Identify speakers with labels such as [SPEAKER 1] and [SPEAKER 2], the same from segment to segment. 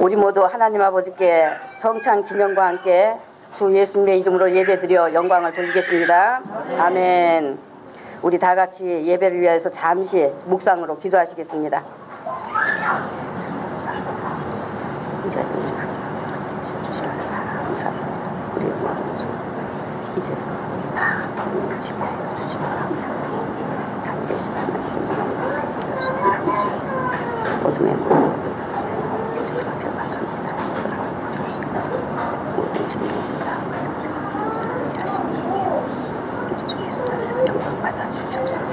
[SPEAKER 1] 우리 모두 하나님 아버지께 성찬 기념과 함께 주 예수님의 이름으로 예배드려 영광을 돌리겠습니다. 아멘. 우리 다 같이 예배를 위해서 잠시 묵상으로 기도하시겠습니다. 이제 다 성령 집에 주시고 항상 살계신 하나님 어둠의 모든 예수님을 들어갑니다. 모든 증인들 다 하시니 주께서 나에서 영광 받아 주시옵소서.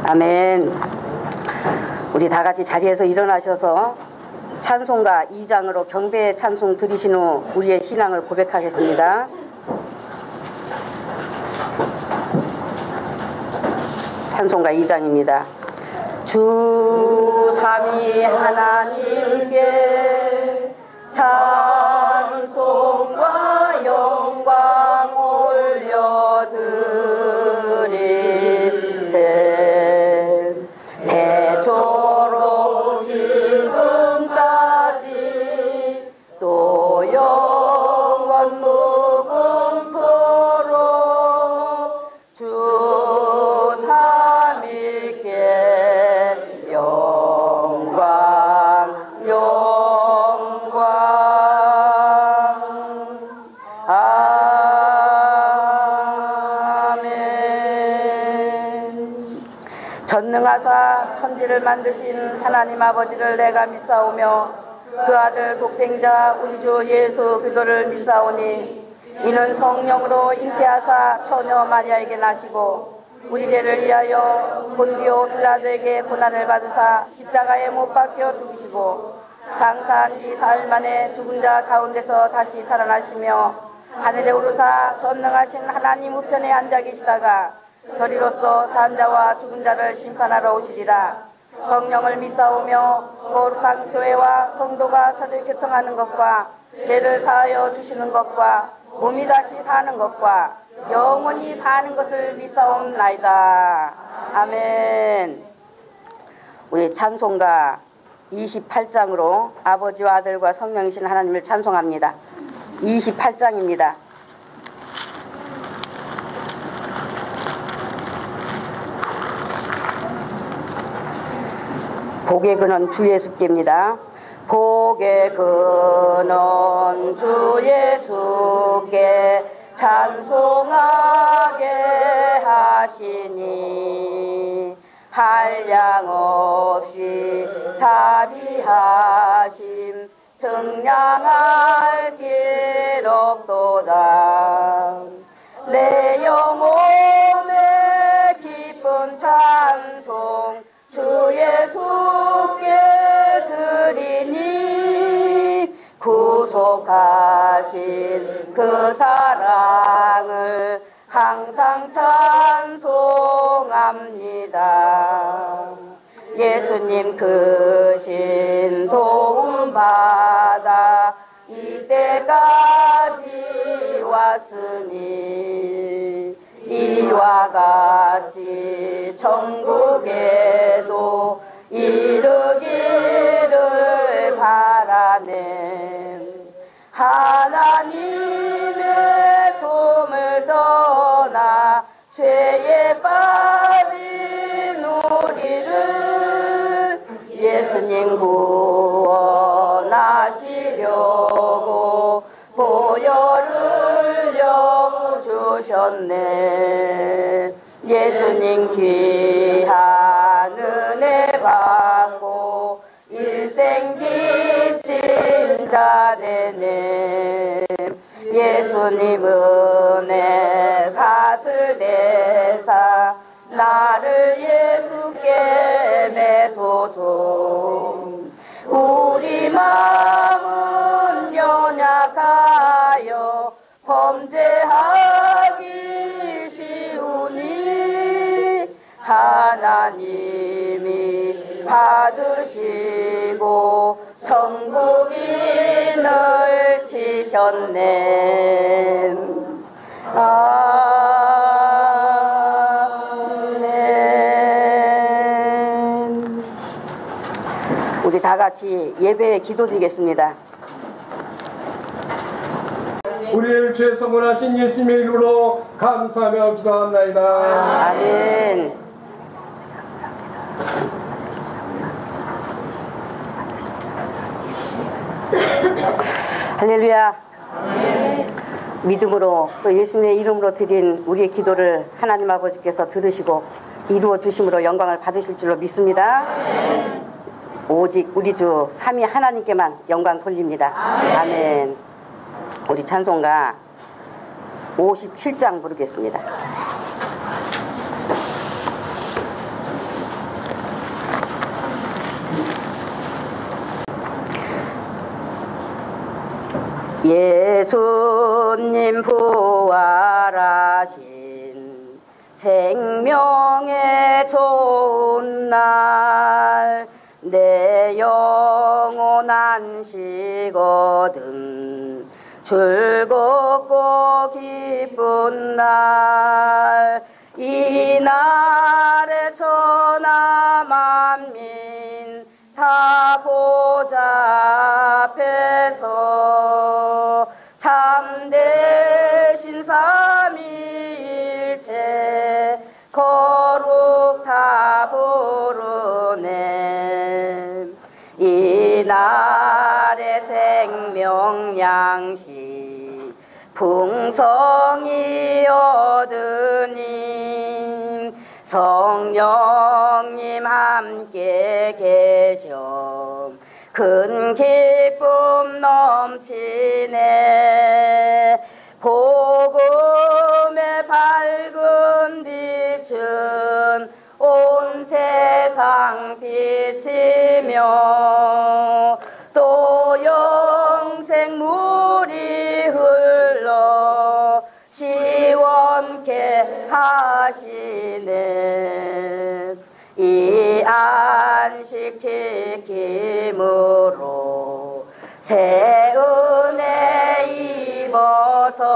[SPEAKER 1] 아멘. 우리 다 같이 자리에서 일어나셔서 찬송가 2장으로 경배의 찬송 드리신 후 우리의 신앙을 고백하겠습니다. 찬송가 2장입니다. 주 삼위 하나님께 찬송과 영광 올려드리세. 대초로 지금까지 또 영원 무궁토록 주 삼위께 영광 영광. 아멘. 전능하사 천지를 만드신 하나님 아버지를 내가 믿사오며 그 아들 독생자 우리 주 예수 그리스도를 믿사오니 이는 성령으로 잉태하사 처녀 마리아에게 나시고 우리 죄를 위하여 본디오 빌라도에게 고난을 받으사 십자가에 못 박혀 죽으시고 장사한 지 사흘 만에 죽은 자 가운데서 다시 살아나시며 하늘에 오르사 전능하신 하나님 우편에 앉아 계시다가 저리로서 산 자와 죽은 자를 심판하러 오시리라. 성령을 믿사오며 거룩한 교회와 성도가 서로 교통하는 것과 죄를 사하여 주시는 것과 몸이 다시 사는 것과 영원히 사는 것을 믿사옵나이다. 아멘. 우리 찬송가 28장으로 아버지와 아들과 성령이신 하나님을 찬송합니다. 28장입니다. 복의 근원 주 예수께입니다. 복의 근원 주 예수께 찬송하게 하시니 한량없이 자비하심 증량할 길 없도다. 내 영혼의 기쁜 찬송 주 예수께 드리니 구속하신 그 사랑을 항상 찬송합니다. 예수님 크신 도움 받아 이때까지 왔으니 이와 같이 천국에도 이르기를 바라네. 하나님의 품을 떠나 죄에 빠진 우리를 예수님 구원하시려고 보혈을 주셨네. 예수님 귀한 은혜 받고 일생 빚진 자 되네. 예수님 은혜 사슬 내사 나를 예수께 매소서. 우리 마음은 연약하여 범죄하기 쉬우니 하나님이 받으시고 천국인을 치셨네. 아멘. 우리 다 같이 예배에 기도드리겠습니다.
[SPEAKER 2] 우리를 죄 성원하신 예수님의 이름으로 감사하며 기도합나이다.
[SPEAKER 1] 아멘. 할렐루야. 믿음으로 또 예수님의 이름으로 드린 우리의 기도를 하나님 아버지께서 들으시고 이루어 주심으로 영광을 받으실 줄로 믿습니다. 오직 우리 주 삼위 하나님께만 영광 돌립니다. 아멘. 우리 찬송가 57장 부르겠습니다. 예수님 부활하신 생명의 좋은 날 내 영혼 안식거든 즐겁고 기쁜 날 이 날에 천하 만민 다 보좌 앞에서 참되신 삼위일체 거룩 다 부르네. 이 날의 생명 양식 풍성히 얻으니 성령님 함께 계셔 큰 기쁨 넘치네. 복음의 밝은 빛은 온 세상 비치며 또 영생물이 흘러 시원케 하시네. 이 안식 지킴으로 새 은혜 입어서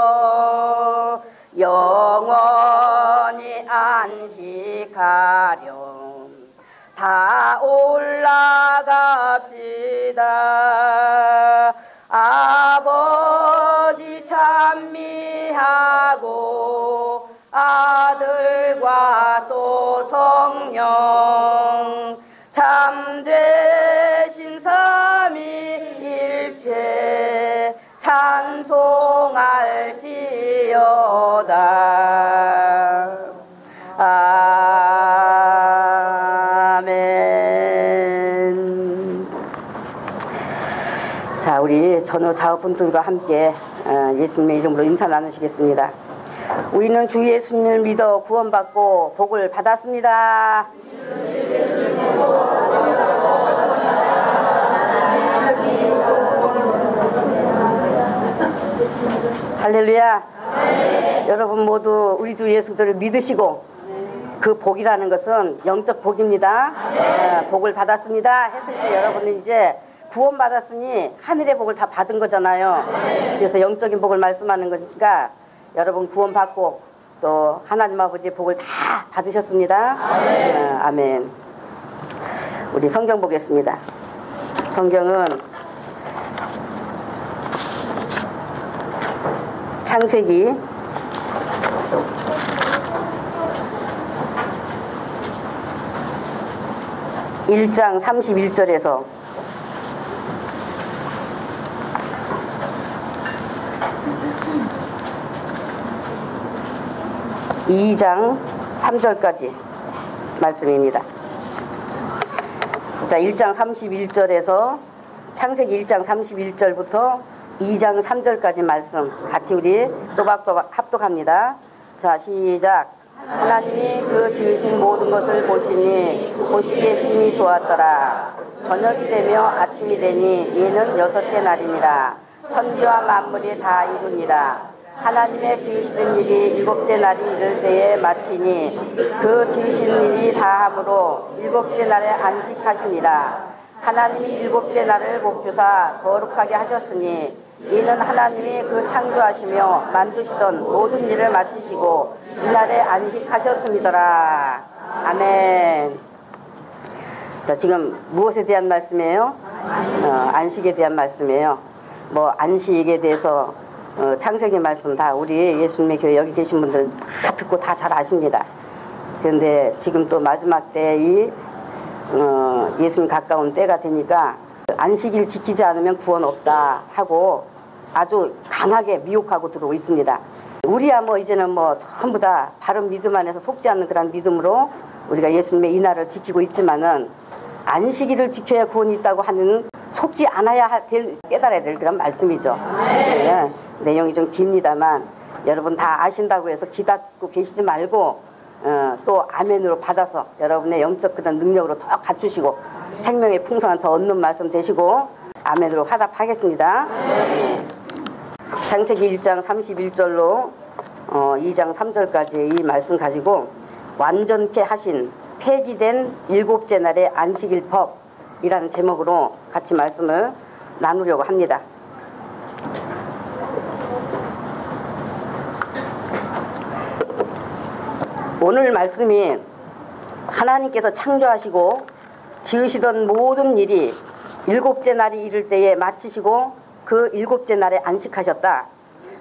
[SPEAKER 1] 영원히 안식하렴. 다 올라갑시다. 아버지 찬미하고 아들과 또 성령 참되신 삼위일체 찬송할지어다. 아멘. 자, 우리 전후 자업분들과 함께 예수님의 이름으로 인사 나누시겠습니다. 우리는 주 예수님을 믿어 구원받고 복을 받았습니다. 할렐루야. 여러분 모두 우리 주 예수들을 믿으시고 그 복이라는 것은 영적 복입니다. 복을 받았습니다 했을 때 여러분은 이제 구원받았으니 하늘의 복을 다 받은 거잖아요. 그래서 영적인 복을 말씀하는 거니까 여러분 구원받고 또 하나님 아버지의 복을 다 받으셨습니다. 아멘. 우리 성경 보겠습니다. 성경은 창세기 1장 31절에서 2장 3절까지 말씀입니다. 자, 1장 31절에서 창세기 1장 31절부터 2장 3절까지 말씀 같이 우리 또박또박 합독합니다. 자, 시작. 하나님이 그 지으신 모든 것을 보시니 보시기에 심히 좋았더라. 저녁이 되며 아침이 되니 이는 여섯째 날이니라. 천지와 만물이 다 이루니라. 하나님의 지으시던 일이 일곱째 날이 이를 때에 마치니 그 지으신 일이 다함으로 일곱째 날에 안식하시니라. 하나님이 일곱째 날을 복주사 거룩하게 하셨으니 이는 하나님이 그 창조하시며 만드시던 모든 일을 마치시고 이날에 안식하셨음이더라. 아멘. 자, 지금 무엇에 대한 말씀이에요? 안식에 대한 말씀이에요. 뭐 안식에 대해서 창세기 말씀 다 우리 예수님의 교회 여기 계신 분들 다 듣고 다 잘 아십니다. 그런데 지금 또 마지막 때 이 예수님 가까운 때가 되니까 안식일 지키지 않으면 구원 없다 하고 아주 강하게 미혹하고 들어오고 있습니다. 우리야 뭐 이제는 뭐 전부 다 바른 믿음 안에서 속지 않는 그런 믿음으로 우리가 예수님의 이 날을 지키고 있지만은 안식일을 지켜야 구원이 있다고 하는 속지 않아야 될 깨달아야 될 그런 말씀이죠. 네. 내용이 좀 깁니다만 여러분 다 아신다고 해서 기다고 계시지 말고 또 아멘으로 받아서 여러분의 영적 그런 능력으로 더 갖추시고 생명의 풍성한 더 얻는 말씀 되시고 아멘으로 화답하겠습니다. 창세기 1장 31절로 2장 3절까지 이 말씀 가지고 완전케 하신 폐지된 일곱째 날의 안식일 법이라는 제목으로 같이 말씀을 나누려고 합니다. 오늘 말씀이 하나님께서 창조하시고 지으시던 모든 일이 일곱째 날이 이를 때에 마치시고 그 일곱째 날에 안식하셨다.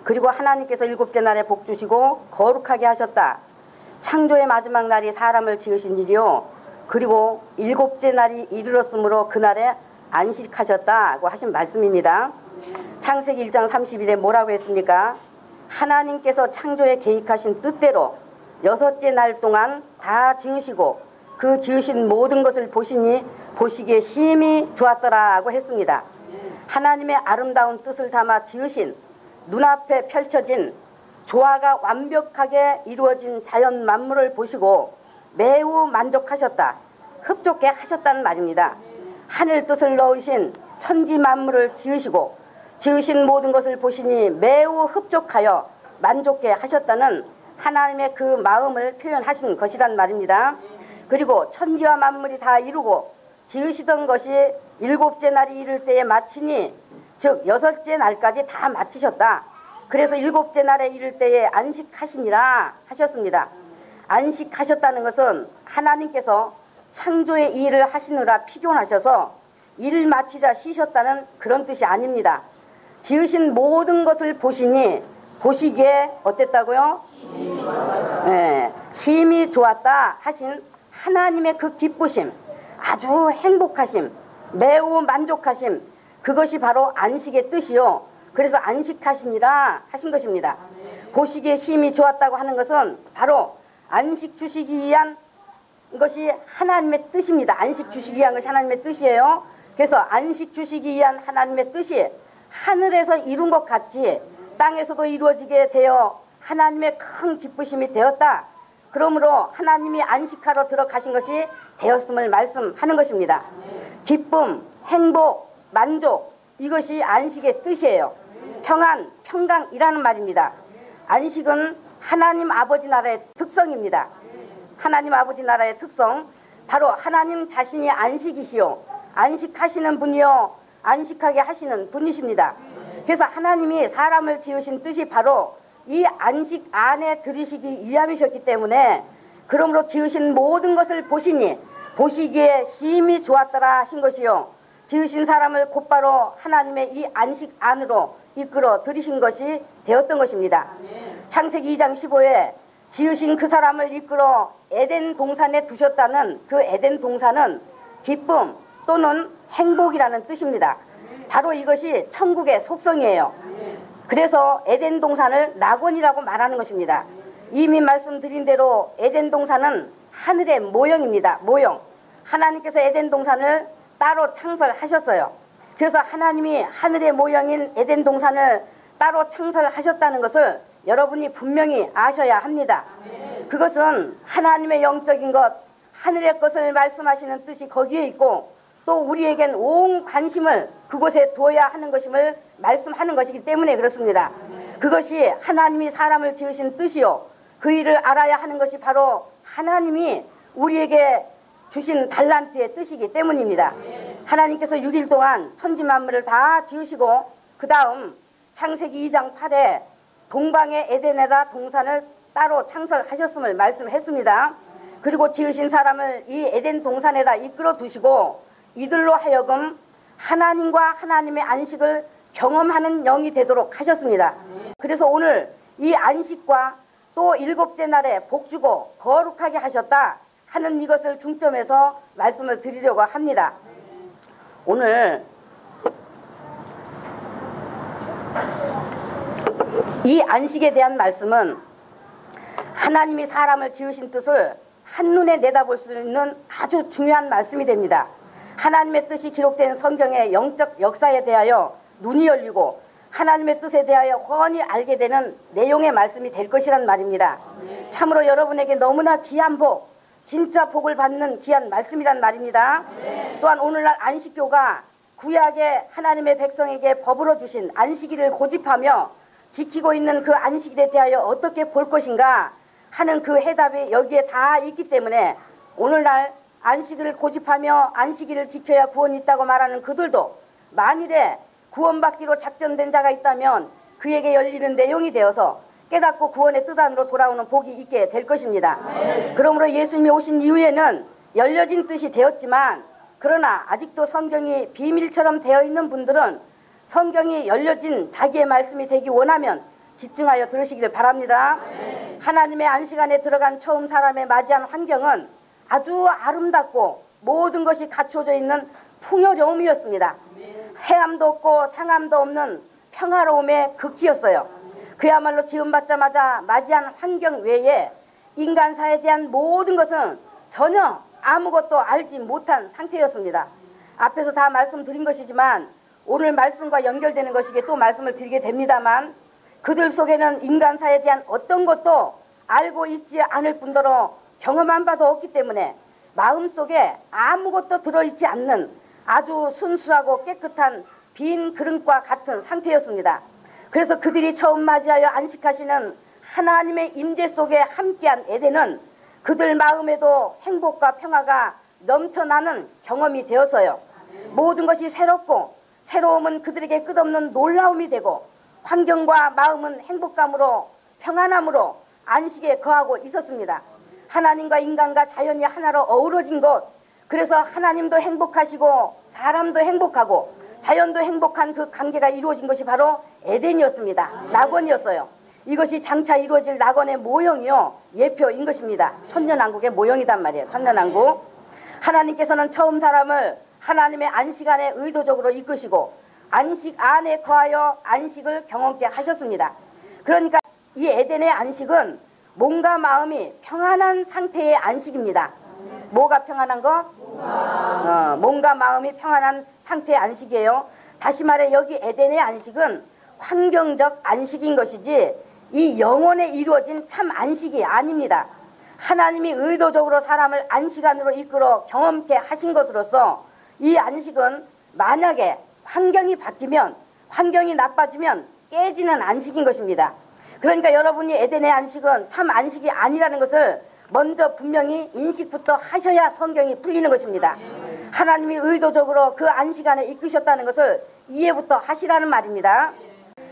[SPEAKER 1] 그리고 하나님께서 일곱째 날에 복 주시고 거룩하게 하셨다. 창조의 마지막 날이 사람을 지으신 일이요. 그리고 일곱째 날이 이르렀으므로 그날에 안식하셨다고 하신 말씀입니다. 창세기 1장 30일에 뭐라고 했습니까? 하나님께서 창조에 계획하신 뜻대로 여섯째 날 동안 다 지으시고 그 지으신 모든 것을 보시니 보시기에 심히 좋았더라고 했습니다. 하나님의 아름다운 뜻을 담아 지으신 눈앞에 펼쳐진 조화가 완벽하게 이루어진 자연 만물을 보시고 매우 만족하셨다. 흡족해 하셨다는 말입니다. 하늘 뜻을 넣으신 천지 만물을 지으시고 지으신 모든 것을 보시니 매우 흡족하여 만족해 하셨다는 하나님의 그 마음을 표현하신 것이란 말입니다. 그리고 천지와 만물이 다 이루고 지으시던 것이 일곱째 날이 이를 때에 마치니 즉 여섯째 날까지 다 마치셨다. 그래서 일곱째 날에 이를 때에 안식하시니라 하셨습니다. 안식하셨다는 것은 하나님께서 창조의 일을 하시느라 피곤하셔서 일 마치자 쉬셨다는 그런 뜻이 아닙니다. 지으신 모든 것을 보시니 보시기에 어땠다고요? 네, 심히 좋았다 하신 하나님의 그 기쁘심, 아주 행복하심, 매우 만족하심, 그것이 바로 안식의 뜻이요. 그래서 안식하시니라 하신 것입니다. 보시기에 심히 좋았다고 하는 것은 바로 안식 주시기 위한 것이 하나님의 뜻입니다. 안식 주시기 위한 것이 하나님의 뜻이에요. 그래서 안식 주시기 위한 하나님의 뜻이 하늘에서 이룬 것 같이 땅에서도 이루어지게 되어 하나님의 큰 기쁘심이 되었다. 그러므로 하나님이 안식하러 들어가신 것이 되었음을 말씀하는 것입니다. 기쁨, 행복, 만족, 이것이 안식의 뜻이에요. 평안, 평강이라는 말입니다. 안식은 하나님 아버지 나라의 특성입니다. 하나님 아버지 나라의 특성, 바로 하나님 자신이 안식이시요 안식하시는 분이요 안식하게 하시는 분이십니다. 그래서 하나님이 사람을 지으신 뜻이 바로 이 안식 안에 들으시기 위함이셨기 때문에 그러므로 지으신 모든 것을 보시니 보시기에 심히 좋았더라 하신 것이요 지으신 사람을 곧바로 하나님의 이 안식 안으로 이끌어 들이신 것이 되었던 것입니다. 창세기 2장 15에 지으신 그 사람을 이끌어 에덴 동산에 두셨다는 그 에덴 동산은 기쁨 또는 행복이라는 뜻입니다. 바로 이것이 천국의 속성이에요. 그래서 에덴 동산을 낙원이라고 말하는 것입니다. 이미 말씀드린 대로 에덴 동산은 하늘의 모형입니다. 모형. 하나님께서 에덴 동산을 따로 창설하셨어요. 그래서 하나님이 하늘의 모형인 에덴 동산을 따로 창설하셨다는 것을 여러분이 분명히 아셔야 합니다. 그것은 하나님의 영적인 것, 하늘의 것을 말씀하시는 뜻이 거기에 있고 또 우리에겐 온 관심을 그곳에 두어야 하는 것임을 말씀하는 것이기 때문에 그렇습니다. 그것이 하나님이 사람을 지으신 뜻이요 그 일을 알아야 하는 것이 바로 하나님이 우리에게 주신 달란트의 뜻이기 때문입니다. 하나님께서 6일 동안 천지 만물을 다 지으시고 그 다음 창세기 2장 8에 동방의 에덴에다 동산을 따로 창설하셨음을 말씀했습니다. 그리고 지으신 사람을 이 에덴 동산에다 이끌어 두시고 이들로 하여금 하나님과 하나님의 안식을 경험하는 영이 되도록 하셨습니다. 그래서 오늘 이 안식과 또 일곱째 날에 복주고 거룩하게 하셨다 하는 이것을 중점해서 말씀을 드리려고 합니다. 오늘 이 안식에 대한 말씀은 하나님이 사람을 지으신 뜻을 한눈에 내다볼 수 있는 아주 중요한 말씀이 됩니다. 하나님의 뜻이 기록된 성경의 영적 역사에 대하여 눈이 열리고 하나님의 뜻에 대하여 훤히 알게 되는 내용의 말씀이 될 것이란 말입니다. 참으로 여러분에게 너무나 귀한 복, 진짜 복을 받는 귀한 말씀이란 말입니다. 또한 오늘날 안식교가 구약의 하나님의 백성에게 법으로 주신 안식일을 고집하며 지키고 있는 그 안식일에 대하여 어떻게 볼 것인가 하는 그 해답이 여기에 다 있기 때문에 오늘날 안식일을 고집하며 안식일을 지켜야 구원이 있다고 말하는 그들도 만일에 구원받기로 작정된 자가 있다면 그에게 열리는 내용이 되어서 깨닫고 구원의 뜻 안으로 돌아오는 복이 있게 될 것입니다. 그러므로 예수님이 오신 이후에는 열려진 뜻이 되었지만 그러나 아직도 성경이 비밀처럼 되어 있는 분들은 성경이 열려진 자기의 말씀이 되기 원하면 집중하여 들으시기를 바랍니다. 하나님의 안식 안에 들어간 처음 사람의 맞이한 환경은 아주 아름답고 모든 것이 갖춰져 있는 풍요로움이었습니다. 해함도 없고 상함도 없는 평화로움의 극치였어요. 그야말로 지음받자마자 맞이한 환경 외에 인간사에 대한 모든 것은 전혀 아무것도 알지 못한 상태였습니다. 앞에서 다 말씀드린 것이지만 오늘 말씀과 연결되는 것이기에 또 말씀을 드리게 됩니다만 그들 속에는 인간사에 대한 어떤 것도 알고 있지 않을 뿐더러 경험한 바도 없기 때문에 마음속에 아무것도 들어있지 않는 아주 순수하고 깨끗한 빈 그릇과 같은 상태였습니다. 그래서 그들이 처음 맞이하여 안식하시는 하나님의 임재 속에 함께한 에덴은 그들 마음에도 행복과 평화가 넘쳐나는 경험이 되어서요. 모든 것이 새롭고 새로움은 그들에게 끝없는 놀라움이 되고 환경과 마음은 행복감으로 평안함으로 안식에 거하고 있었습니다. 하나님과 인간과 자연이 하나로 어우러진 곳, 그래서 하나님도 행복하시고 사람도 행복하고 자연도 행복한 그 관계가 이루어진 것이 바로 에덴이었습니다. 낙원이었어요. 이것이 장차 이루어질 낙원의 모형이요 예표인 것입니다. 천년왕국의 모형이단 말이에요. 천년왕국. 하나님께서는 처음 사람을 하나님의 안식 안에 의도적으로 이끄시고 안식 안에 거하여 안식을 경험케 하셨습니다. 그러니까 이 에덴의 안식은 몸과 마음이 평안한 상태의 안식입니다. 뭐가 평안한 거? 몸과 마음이 평안한 상태의 안식이에요. 다시 말해 여기 에덴의 안식은 환경적 안식인 것이지 이 영혼에 이루어진 참 안식이 아닙니다. 하나님이 의도적으로 사람을 안식 안으로 이끌어 경험케 하신 것으로서 이 안식은 만약에 환경이 바뀌면 환경이 나빠지면 깨지는 안식인 것입니다. 그러니까 여러분이 에덴의 안식은 참 안식이 아니라는 것을 먼저 분명히 인식부터 하셔야 성경이 풀리는 것입니다. 하나님이 의도적으로 그 안식 안에 이끄셨다는 것을 이해부터 하시라는 말입니다.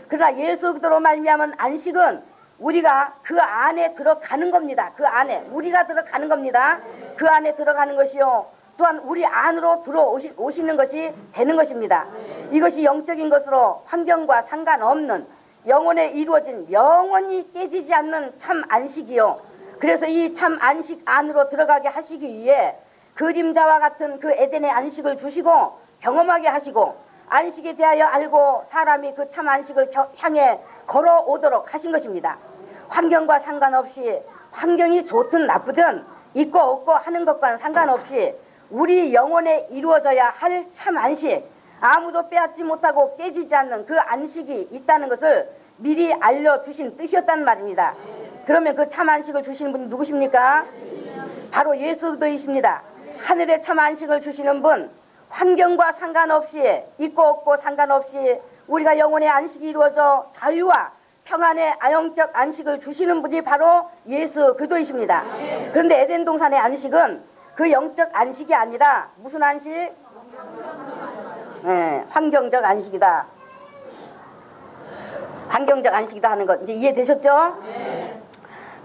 [SPEAKER 1] 그러나 예수 그리스도로 말미암은 안식은 우리가 그 안에 들어가는 겁니다. 그 안에 우리가 들어가는 겁니다. 그 안에 들어가는 것이요 또한 우리 안으로 들어오시는 것이 되는 것입니다. 이것이 영적인 것으로 환경과 상관없는 영혼에 이루어진 영원히 깨지지 않는 참 안식이요. 그래서 이 참 안식 안으로 들어가게 하시기 위해 그림자와 같은 그 에덴의 안식을 주시고 경험하게 하시고 안식에 대하여 알고 사람이 그 참 안식을 향해 걸어오도록 하신 것입니다. 환경과 상관없이 환경이 좋든 나쁘든 있고 없고 하는 것과는 상관없이 우리 영혼에 이루어져야 할 참 안식, 아무도 빼앗지 못하고 깨지지 않는 그 안식이 있다는 것을 미리 알려주신 뜻이었단 말입니다. 그러면 그 참 안식을 주시는 분이 누구십니까? 바로 예수 그리스도이십니다. 하늘의 참 안식을 주시는 분, 환경과 상관없이 있고 없고 상관없이 우리가 영혼의 안식이 이루어져 자유와 평안의 아영적 안식을 주시는 분이 바로 예수 그리스도이십니다. 그런데 에덴 동산의 안식은 그 영적 안식이 아니라 무슨 안식? 환경적 안식이다. 환경적 안식이다 하는 것 이제 이해되셨죠?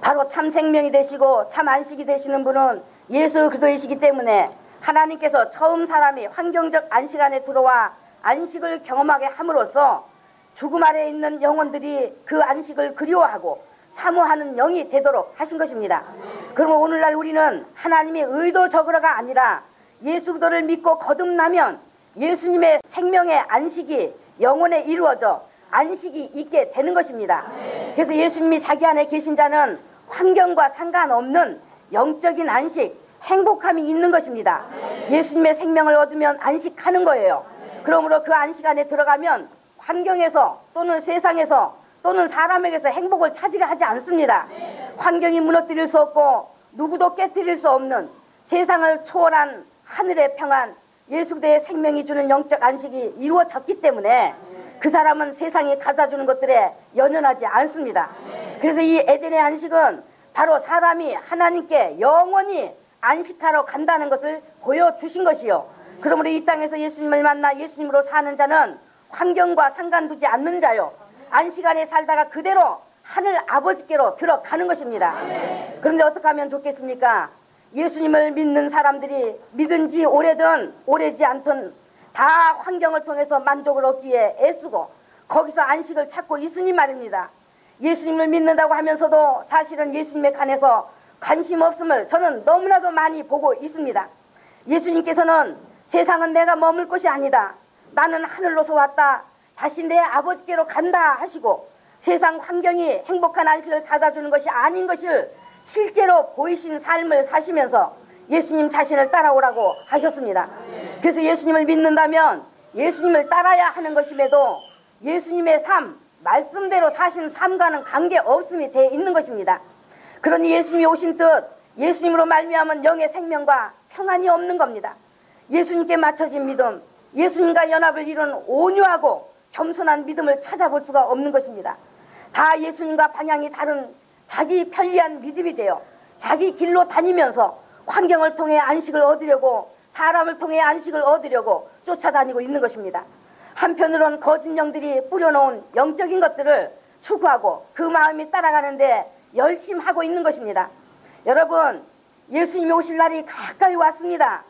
[SPEAKER 1] 바로 참 생명이 되시고 참 안식이 되시는 분은 예수 그리스도이시기 때문에 하나님께서 처음 사람이 환경적 안식 안에 들어와 안식을 경험하게 함으로써 죽음 아래에 있는 영혼들이 그 안식을 그리워하고 사모하는 영이 되도록 하신 것입니다. 그러면 오늘날 우리는 하나님의 의도적으로가 아니라 예수 그리스도를 믿고 거듭나면 예수님의 생명의 안식이 영혼에 이루어져 안식이 있게 되는 것입니다. 그래서 예수님이 자기 안에 계신 자는 환경과 상관없는 영적인 안식, 행복함이 있는 것입니다. 예수님의 생명을 얻으면 안식하는 거예요. 그러므로 그 안식 안에 들어가면 환경에서 또는 세상에서 또는 사람에게서 행복을 찾으려 하지 않습니다. 환경이 무너뜨릴 수 없고 누구도 깨뜨릴 수 없는 세상을 초월한 하늘의 평안, 예수 그리스도의 생명이 주는 영적 안식이 이루어졌기 때문에 그 사람은 세상이 가져주는 것들에 연연하지 않습니다. 그래서 이 에덴의 안식은 바로 사람이 하나님께 영원히 안식하러 간다는 것을 보여주신 것이요. 그러므로 이 땅에서 예수님을 만나 예수님으로 사는 자는 환경과 상관두지 않는 자요. 안식 안에 살다가 그대로 하늘 아버지께로 들어가는 것입니다. 그런데 어떻게 하면 좋겠습니까? 예수님을 믿는 사람들이 믿은 지 오래든 오래지 않든 다 환경을 통해서 만족을 얻기에 애쓰고 거기서 안식을 찾고 있으니 말입니다. 예수님을 믿는다고 하면서도 사실은 예수님에 관해서 관심 없음을 저는 너무나도 많이 보고 있습니다. 예수님께서는 세상은 내가 머물 곳이 아니다. 나는 하늘로서 왔다. 다시 내 아버지께로 간다 하시고 세상 환경이 행복한 안식을 가져주는 것이 아닌 것을 실제로 보이신 삶을 사시면서 예수님 자신을 따라오라고 하셨습니다. 그래서 예수님을 믿는다면 예수님을 따라야 하는 것임에도 예수님의 삶, 말씀대로 사신 삶과는 관계없음이 되어 있는 것입니다. 그러니 예수님이 오신 뜻, 예수님으로 말미암은 영의 생명과 평안이 없는 겁니다. 예수님께 맞춰진 믿음, 예수님과 연합을 이룬 온유하고 겸손한 믿음을 찾아볼 수가 없는 것입니다. 다 예수님과 방향이 다른 자기 편리한 믿음이 되어 자기 길로 다니면서 환경을 통해 안식을 얻으려고 사람을 통해 안식을 얻으려고 쫓아다니고 있는 것입니다. 한편으론 거짓 영들이 뿌려놓은 영적인 것들을 추구하고 그 마음이 따라가는데 열심하고 있는 것입니다. 여러분, 예수님이 오실 날이 가까이 왔습니다.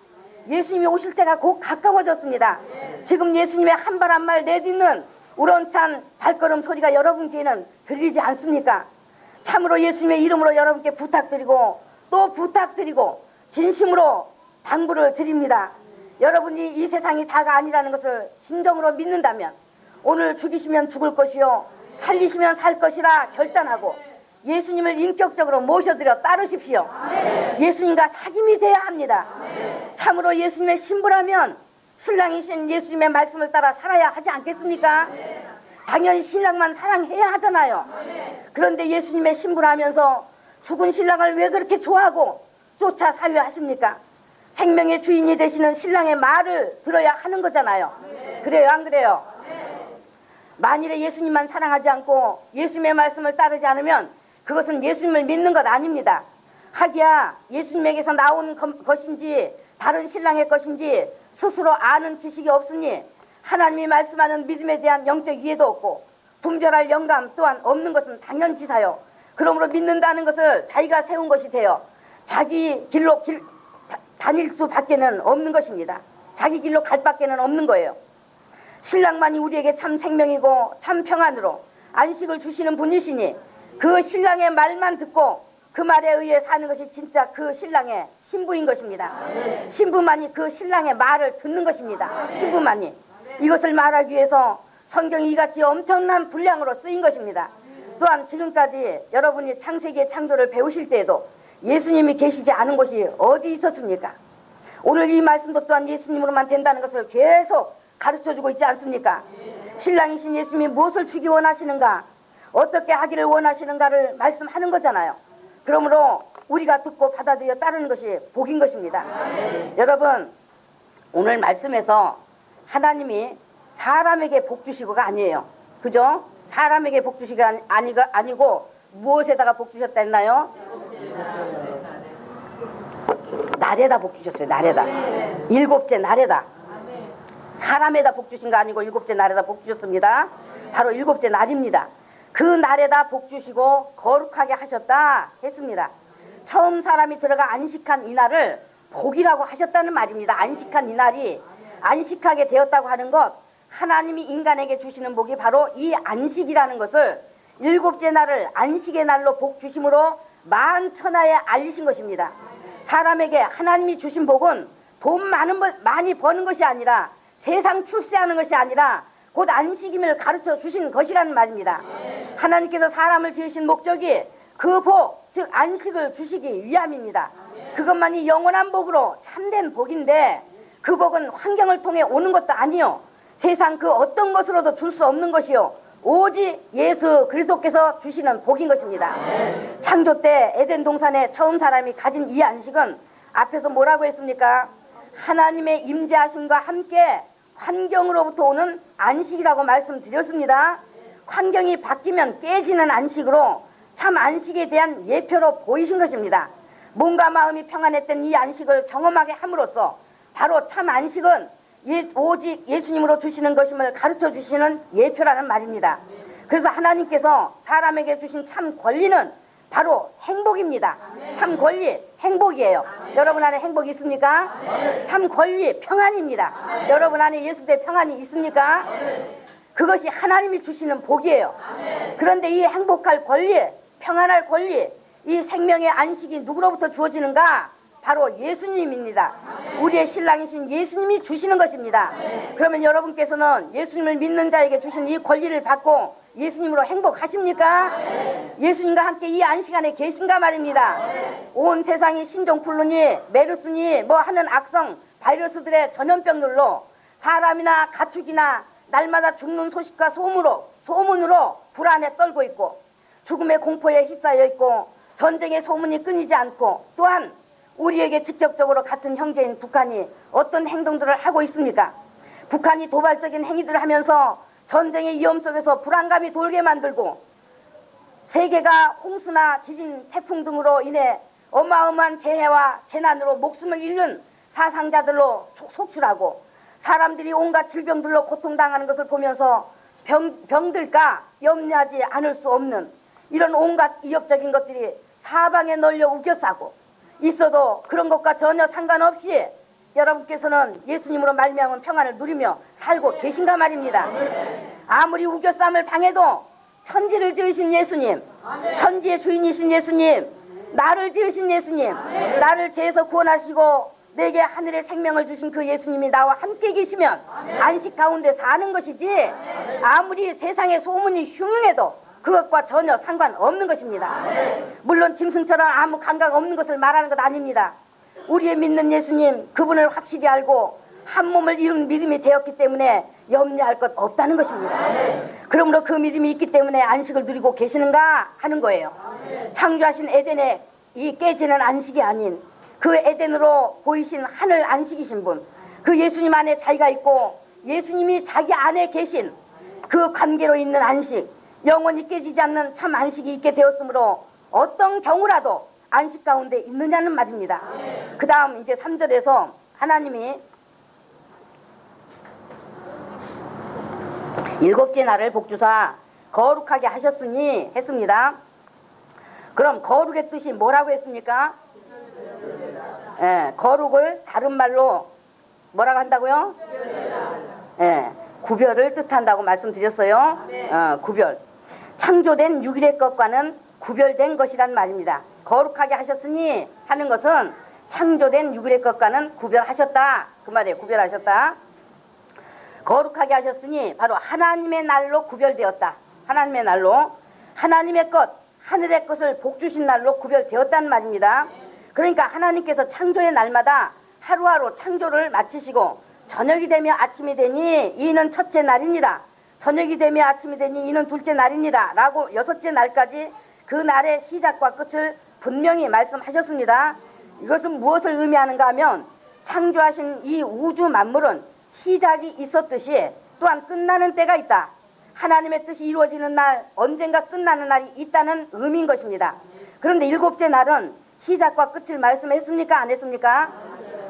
[SPEAKER 1] 예수님이 오실 때가 곧 가까워졌습니다. 지금 예수님의 한 발 한 발 내딛는 우렁찬 발걸음 소리가 여러분 귀에는 들리지 않습니까? 참으로 예수님의 이름으로 여러분께 부탁드리고 또 부탁드리고 진심으로 당부를 드립니다. 여러분이 이 세상이 다가 아니라는 것을 진정으로 믿는다면 오늘 죽이시면 죽을 것이요 살리시면 살 것이라 결단하고 예수님을 인격적으로 모셔드려 따르십시오. 예수님과 사귐이 돼야 합니다. 참으로 예수님의 신부라면 신랑이신 예수님의 말씀을 따라 살아야 하지 않겠습니까? 당연히 신랑만 사랑해야 하잖아요. 그런데 예수님의 신부라면서 죽은 신랑을 왜 그렇게 좋아하고 쫓아 살려 하십니까? 생명의 주인이 되시는 신랑의 말을 들어야 하는 거잖아요. 그래요, 안 그래요? 만일에 예수님만 사랑하지 않고 예수님의 말씀을 따르지 않으면 그것은 예수님을 믿는 것 아닙니다. 하기야 예수님에게서 나온 것인지 다른 신랑의 것인지 스스로 아는 지식이 없으니 하나님이 말씀하는 믿음에 대한 영적 이해도 없고 분별할 영감 또한 없는 것은 당연지사요. 그러므로 믿는다는 것을 자기가 세운 것이 되어 자기 길로 다닐 수밖에는 없는 것입니다. 자기 길로 갈 밖에는 없는 거예요. 신랑만이 우리에게 참 생명이고 참 평안으로 안식을 주시는 분이시니 그 신랑의 말만 듣고 그 말에 의해 사는 것이 진짜 그 신랑의 신부인 것입니다. 신부만이 그 신랑의 말을 듣는 것입니다. 신부만이. 이것을 말하기 위해서 성경이 이같이 엄청난 분량으로 쓰인 것입니다. 또한 지금까지 여러분이 창세기의 창조를 배우실 때에도 예수님이 계시지 않은 곳이 어디 있었습니까? 오늘 이 말씀도 또한 예수님으로만 된다는 것을 계속 가르쳐주고 있지 않습니까? 신랑이신 예수님이 무엇을 주기 원하시는가, 어떻게 하기를 원하시는가를 말씀하는 거잖아요. 그러므로 우리가 듣고 받아들여 따르는 것이 복인 것입니다. 여러분, 오늘 말씀에서 하나님이 사람에게 복 주시고가 아니에요. 그죠? 사람에게 복 주시가 아니고 무엇에다가 복 주셨다 했나요? 날에다 복 주셨어요. 날에다. 일곱째 날에다. 사람에다 복 주신 거 아니고 일곱째 날에다 복 주셨습니다. 바로 일곱째 날입니다. 그 날에다 복 주시고 거룩하게 하셨다 했습니다. 처음 사람이 들어가 안식한 이날을 복이라고 하셨다는 말입니다. 안식한 이날이 안식하게 되었다고 하는 것, 하나님이 인간에게 주시는 복이 바로 이 안식이라는 것을 일곱째 날을 안식의 날로 복 주심으로 만천하에 알리신 것입니다. 사람에게 하나님이 주신 복은 돈 많이 버는 것이 아니라 세상 출세하는 것이 아니라 곧 안식임을 가르쳐 주신 것이라는 말입니다. 하나님께서 사람을 지으신 목적이 그 복, 즉 안식을 주시기 위함입니다. 그것만이 영원한 복으로 참된 복인데 그 복은 환경을 통해 오는 것도 아니요, 세상 그 어떤 것으로도 줄 수 없는 것이요, 오직 예수 그리스도께서 주시는 복인 것입니다. 창조 때 에덴 동산에 처음 사람이 가진 이 안식은 앞에서 뭐라고 했습니까? 하나님의 임재하심과 함께 환경으로부터 오는 안식이라고 말씀드렸습니다. 환경이 바뀌면 깨지는 안식으로 참 안식에 대한 예표로 보이신 것입니다. 몸과 마음이 평안했던 이 안식을 경험하게 함으로써 바로 참 안식은 오직 예수님으로 주시는 것임을 가르쳐 주시는 예표라는 말입니다. 그래서 하나님께서 사람에게 주신 참 권리는 바로 행복입니다. 참 권리, 행복이에요. 여러분 안에 행복이 있습니까? 참 권리, 평안입니다. 여러분 안에 예수의 평안이 있습니까? 그것이 하나님이 주시는 복이에요. 그런데 이 행복할 권리, 평안할 권리, 이 생명의 안식이 누구로부터 주어지는가? 바로 예수님입니다. 우리의 신랑이신 예수님이 주시는 것입니다. 그러면 여러분께서는 예수님을 믿는 자에게 주신 이 권리를 받고 예수님으로 행복하십니까? 예수님과 함께 이 안식 안에 계신가 말입니다. 온 세상이 신종플루니 메르스니 뭐 하는 악성 바이러스들의 전염병들로 사람이나 가축이나 날마다 죽는 소식과 소문으로 불안에 떨고 있고 죽음의 공포에 휩싸여 있고 전쟁의 소문이 끊이지 않고, 또한 우리에게 직접적으로 같은 형제인 북한이 어떤 행동들을 하고 있습니까? 북한이 도발적인 행위들을 하면서 전쟁의 위험 속에서 불안감이 돌게 만들고 세계가 홍수나 지진, 태풍 등으로 인해 어마어마한 재해와 재난으로 목숨을 잃는 사상자들로 속출하고 사람들이 온갖 질병들로 고통당하는 것을 보면서 병들까 염려하지 않을 수 없는 이런 온갖 위협적인 것들이 사방에 널려 우겨싸고 있어도 그런 것과 전혀 상관없이 여러분께서는 예수님으로 말미암은 평안을 누리며 살고 계신가 말입니다. 아무리 우겨쌈을 당해도 천지를 지으신 예수님, 천지의 주인이신 예수님, 나를 지으신 예수님, 나를 죄에서 구원하시고 내게 하늘의 생명을 주신 그 예수님이 나와 함께 계시면 안식 가운데 사는 것이지, 아무리 세상의 소문이 흉흉해도 그것과 전혀 상관없는 것입니다. 물론 짐승처럼 아무 감각 없는 것을 말하는 것 아닙니다. 우리의 믿는 예수님, 그분을 확실히 알고 한 몸을 이룬 믿음이 되었기 때문에 염려할 것 없다는 것입니다. 그러므로 그 믿음이 있기 때문에 안식을 누리고 계시는가 하는 거예요. 창조하신 에덴의 이 깨지는 안식이 아닌 그 에덴으로 보이신 하늘 안식이신 분, 그 예수님 안에 자기가 있고 예수님이 자기 안에 계신 그 관계로 있는 안식, 영원히 깨지지 않는 참 안식이 있게 되었으므로 어떤 경우라도 안식 가운데 있느냐는 말입니다. 그 다음 이제 3절에서 하나님이 일곱째 날을 복주사 거룩하게 하셨으니 했습니다. 그럼 거룩의 뜻이 뭐라고 했습니까? 거룩을 다른 말로 뭐라고 한다고요? 구별을 뜻한다고 말씀드렸어요. 구별. 창조된 6일의 것과는 구별된 것이란 말입니다. 거룩하게 하셨으니 하는 것은 창조된 6일의 것과는 구별하셨다, 그 말이에요. 구별하셨다. 거룩하게 하셨으니 바로 하나님의 날로 구별되었다. 하나님의 날로, 하나님의 것, 하늘의 것을 복주신 날로 구별되었다는 말입니다. 그러니까 하나님께서 창조의 날마다 하루하루 창조를 마치시고 저녁이 되며 아침이 되니 이는 첫째 날이니라, 저녁이 되며 아침이 되니 이는 둘째 날이니라 라고 6째 날까지 그 날의 시작과 끝을 분명히 말씀하셨습니다. 이것은 무엇을 의미하는가 하면 창조하신 이 우주 만물은 시작이 있었듯이 또한 끝나는 때가 있다. 하나님의 뜻이 이루어지는 날, 언젠가 끝나는 날이 있다는 의미인 것입니다. 그런데 7째 날은 시작과 끝을 말씀했습니까? 안 했습니까?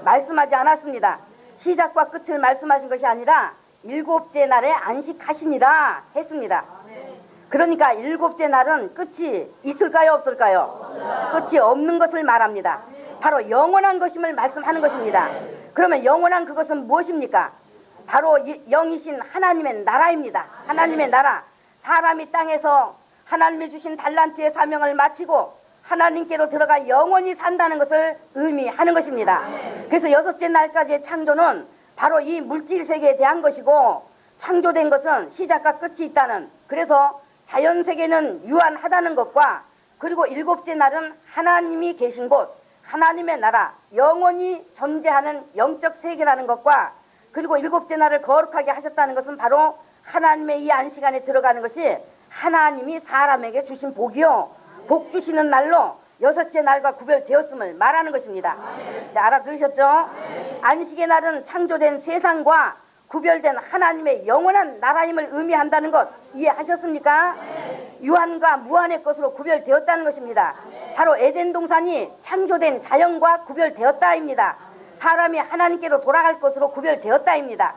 [SPEAKER 1] 말씀하지 않았습니다. 시작과 끝을 말씀하신 것이 아니라 7째 날에 안식하시니라 했습니다. 그러니까 일곱째 날은 끝이 있을까요, 없을까요? 끝이 없는 것을 말합니다. 바로 영원한 것임을 말씀하는 것입니다. 그러면 영원한 그것은 무엇입니까? 바로 영이신 하나님의 나라입니다. 하나님의 나라. 사람이 땅에서 하나님이 주신 달란트의 사명을 마치고 하나님께로 들어가 영원히 산다는 것을 의미하는 것입니다. 그래서 여섯째 날까지의 창조는 바로 이 물질 세계에 대한 것이고, 창조된 것은 시작과 끝이 있다는, 그래서 자연 세계는 유한하다는 것과, 그리고 일곱째 날은 하나님이 계신 곳, 하나님의 나라, 영원히 존재하는 영적 세계라는 것과, 그리고 일곱째 날을 거룩하게 하셨다는 것은 바로 하나님의 이 안식안에 들어가는 것이 하나님이 사람에게 주신 복이요, 복 주시는 날로 여섯째 날과 구별되었음을 말하는 것입니다. 네, 알아들으셨죠? 안식의 날은 창조된 세상과 구별된 하나님의 영원한 나라임을 의미한다는 것 이해하셨습니까? 유한과 무한의 것으로 구별되었다는 것입니다. 바로 에덴 동산이 창조된 자연과 구별되었다입니다. 사람이 하나님께로 돌아갈 것으로 구별되었다입니다.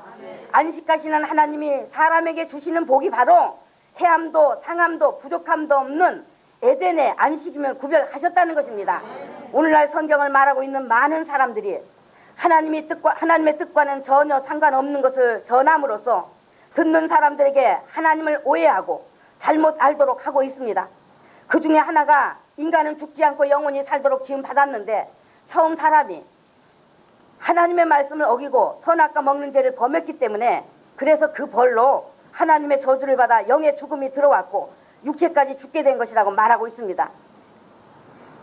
[SPEAKER 1] 안식하시는 하나님이 사람에게 주시는 복이 바로 해함도 상함도 부족함도 없는 에덴의 안식임을 구별하셨다는 것입니다. 오늘날 성경을 말하고 있는 많은 사람들이 하나님의 뜻과는 전혀 상관없는 것을 전함으로써 듣는 사람들에게 하나님을 오해하고 잘못 알도록 하고 있습니다. 그 중에 하나가 인간은 죽지 않고 영원히 살도록 지음 받았는데, 처음 사람이 하나님의 말씀을 어기고 선악과 먹는 죄를 범했기 때문에, 그래서 그 벌로 하나님의 저주를 받아 영의 죽음이 들어왔고 육체까지 죽게 된 것이라고 말하고 있습니다.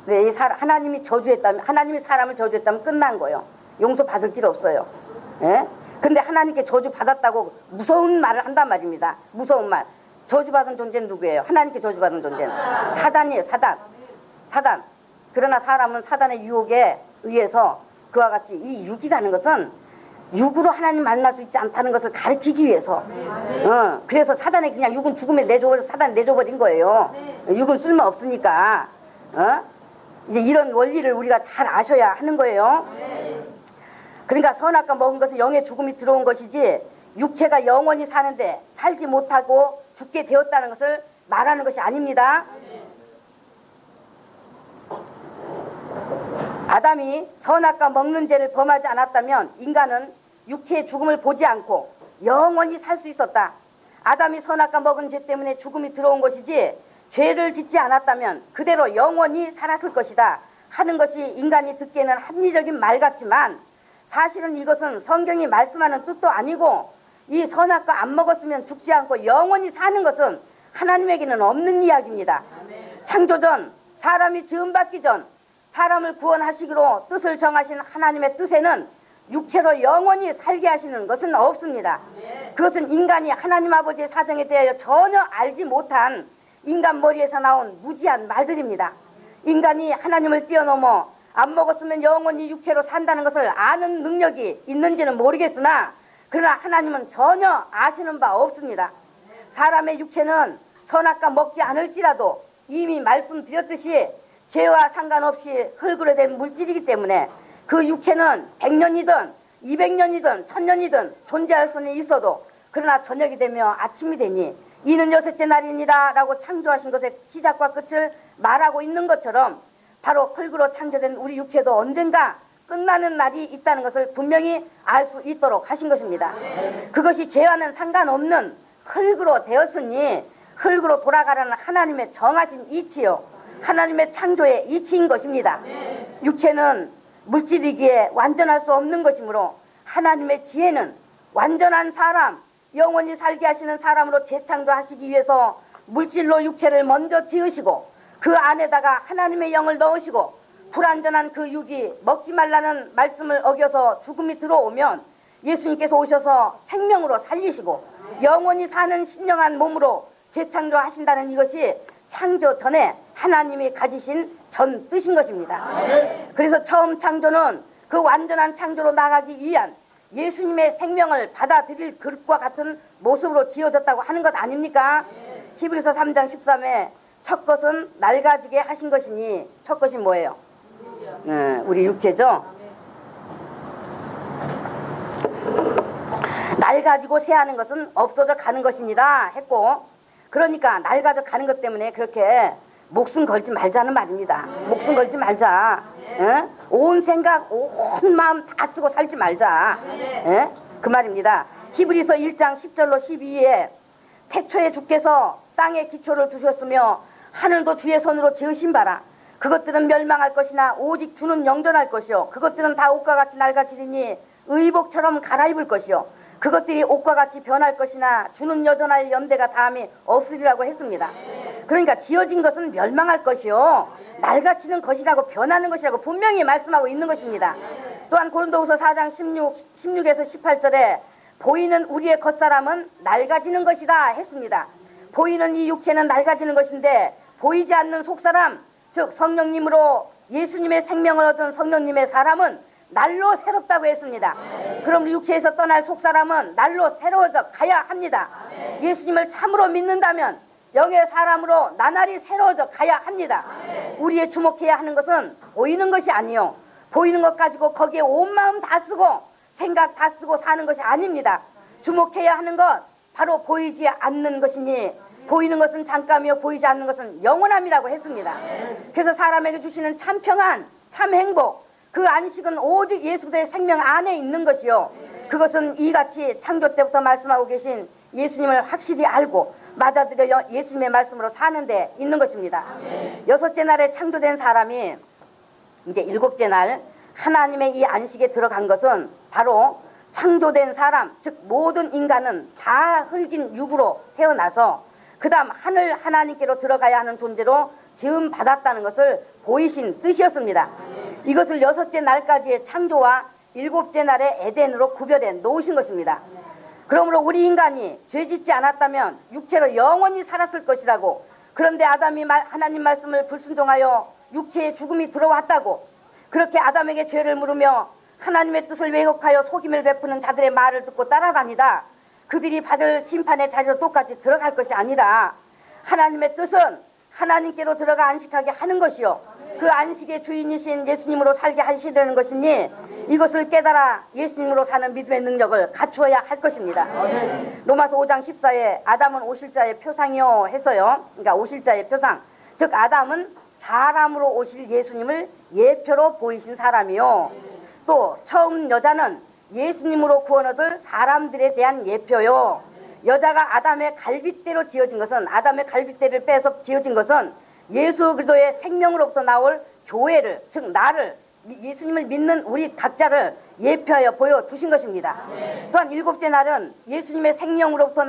[SPEAKER 1] 네, 하나님이 저주했다면, 하나님이 사람을 저주했다면 끝난 거예요. 용서받을 길 없어요. 예? 근데 하나님께 저주받았다고 무서운 말을 한단 말입니다. 무서운 말. 저주받은 존재는 누구예요? 하나님께 저주받은 존재는 사단이에요. 사단. 그러나 사람은 사단의 유혹에 의해서 그와 같이 이 육이라는 것은 육으로 하나님 만날 수 있지 않다는 것을 가르치기 위해서, 그래서 사단에 그냥 육은 죽음에 내줘버려서 사단 내줘버린 거예요. 육은 쓸모없으니까. 이제 이런 원리를 우리가 잘 아셔야 하는 거예요. 그러니까 선악과 먹은 것은 영의 죽음이 들어온 것이지, 육체가 영원히 사는데 살지 못하고 죽게 되었다는 것을 말하는 것이 아닙니다. 아담이 선악과 먹는 죄를 범하지 않았다면 인간은 육체의 죽음을 보지 않고 영원히 살 수 있었다. 아담이 선악과 먹은 죄 때문에 죽음이 들어온 것이지, 죄를 짓지 않았다면 그대로 영원히 살았을 것이다 하는 것이 인간이 듣기에는 합리적인 말 같지만, 사실은 이것은 성경이 말씀하는 뜻도 아니고, 이 선악과 안 먹었으면 죽지 않고 영원히 사는 것은 하나님에게는 없는 이야기입니다. 창조 전, 사람이 지음받기 전 사람을 구원하시기로 뜻을 정하신 하나님의 뜻에는 육체로 영원히 살게 하시는 것은 없습니다. 그것은 인간이 하나님 아버지의 사정에 대하여 전혀 알지 못한 인간 머리에서 나온 무지한 말들입니다. 인간이 하나님을 뛰어넘어 안 먹었으면 영원히 육체로 산다는 것을 아는 능력이 있는지는 모르겠으나, 그러나 하나님은 전혀 아시는 바 없습니다. 사람의 육체는 선악과 먹지 않을지라도 이미 말씀드렸듯이 죄와 상관없이 흙으로 된 물질이기 때문에 그 육체는 100년이든 200년이든 1000년이든 존재할 수는 있어도, 그러나 저녁이 되며 아침이 되니 이는 여섯째 날이니라 라고 창조하신 것의 시작과 끝을 말하고 있는 것처럼, 바로 흙으로 창조된 우리 육체도 언젠가 끝나는 날이 있다는 것을 분명히 알 수 있도록 하신 것입니다. 그것이 죄와는 상관없는 흙으로 되었으니 흙으로 돌아가라는 하나님의 정하신 이치요, 하나님의 창조의 이치인 것입니다. 육체는 물질이기에 완전할 수 없는 것이므로 하나님의 지혜는 완전한 사람, 영원히 살게 하시는 사람으로 재창조하시기 위해서 물질로 육체를 먼저 지으시고 그 안에다가 하나님의 영을 넣으시고, 불완전한 그 육이 먹지 말라는 말씀을 어겨서 죽음이 들어오면 예수님께서 오셔서 생명으로 살리시고 영원히 사는 신령한 몸으로 재창조하신다는 이것이 창조 전에 하나님이 가지신 전 뜻인 것입니다. 그래서 처음 창조는 그 완전한 창조로 나가기 위한 예수님의 생명을 받아들일 그릇과 같은 모습으로 지어졌다고 하는 것 아닙니까? 히브리서 3장 13에 첫 것은 낡아지게 하신 것이니, 첫 것이 뭐예요? 우리 육체죠. 낡아지고 새하는 것은 없어져 가는 것입니다 했고, 그러니까 낡아져 가는 것 때문에 그렇게 목숨 걸지 말자는 말입니다. 목숨 걸지 말자. 예? 온 생각, 온 마음 다 쓰고 살지 말자. 예? 그 말입니다. 히브리서 1장 10절로 12에 태초에 주께서 땅에 기초를 두셨으며 하늘도 주의 손으로 지으신 바라. 그것들은 멸망할 것이나 오직 주는 영존할 것이요 그것들은 다 옷과 같이 낡아지리니 의복처럼 갈아입을 것이요 그것들이 옷과 같이 변할 것이나 주는 여전할 연대가 다함이 없으리라고 했습니다. 그러니까 지어진 것은 멸망할 것이요 낡아지는 것이라고 변하는 것이라고 분명히 말씀하고 있는 것입니다. 또한 고린도후서 4장 16에서 18절에 보이는 우리의 겉사람은 낡아지는 것이다 했습니다. 보이는 이 육체는 낡아지는 것인데 보이지 않는 속사람, 즉 성령님으로 예수님의 생명을 얻은 성령님의 사람은 날로 새롭다고 했습니다. 그럼 육체에서 떠날 속사람은 날로 새로워져 가야 합니다. 예수님을 참으로 믿는다면 영의 사람으로 나날이 새로워져 가야 합니다. 우리의 주목해야 하는 것은 보이는 것이 아니요 보이는 것 가지고 거기에 온 마음 다 쓰고 생각 다 쓰고 사는 것이 아닙니다. 주목해야 하는 것 바로 보이지 않는 것이니 보이는 것은 잠깐이요 보이지 않는 것은 영원함이라고 했습니다. 그래서 사람에게 주시는 참 평안, 참 행복, 그 안식은 오직 예수 그리스도의 생명 안에 있는 것이요 그것은 이같이 창조 때부터 말씀하고 계신 예수님을 확실히 알고 맞아들여 예수님의 말씀으로 사는 데 있는 것입니다. 여섯째 날에 창조된 사람이 이제 일곱째 날 하나님의 이 안식에 들어간 것은 바로 창조된 사람, 즉 모든 인간은 다 흙인 육으로 태어나서 그 다음 하늘 하나님께로 들어가야 하는 존재로 지음 받았다는 것을 보이신 뜻이었습니다. 이것을 여섯째 날까지의 창조와 일곱째 날의 에덴으로 구별해 놓으신 것입니다. 그러므로 우리 인간이 죄짓지 않았다면 육체로 영원히 살았을 것이라고, 그런데 아담이 하나님 말씀을 불순종하여 육체의 죽음이 들어왔다고, 그렇게 아담에게 죄를 물으며 하나님의 뜻을 왜곡하여 속임을 베푸는 자들의 말을 듣고 따라다니다 그들이 받을 심판의 자리로 똑같이 들어갈 것이 아니라 하나님의 뜻은 하나님께로 들어가 안식하게 하는 것이요 그 안식의 주인이신 예수님으로 살게 하시려는 것이니 이것을 깨달아 예수님으로 사는 믿음의 능력을 갖추어야 할 것입니다. 로마서 5장 14에 아담은 오실자의 표상이요 해서요, 그러니까 오실자의 표상, 즉 아담은 사람으로 오실 예수님을 예표로 보이신 사람이요, 또 처음 여자는 예수님으로 구원 얻을 사람들에 대한 예표요, 여자가 아담의 갈빗대로 지어진 것은, 아담의 갈빗대를 빼서 지어진 것은 예수 그리스도의 생명으로부터 나올 교회를, 즉 나를, 예수님을 믿는 우리 각자를 예표하여 보여주신 것입니다. 또한 일곱째 날은 예수님의 생명으로부터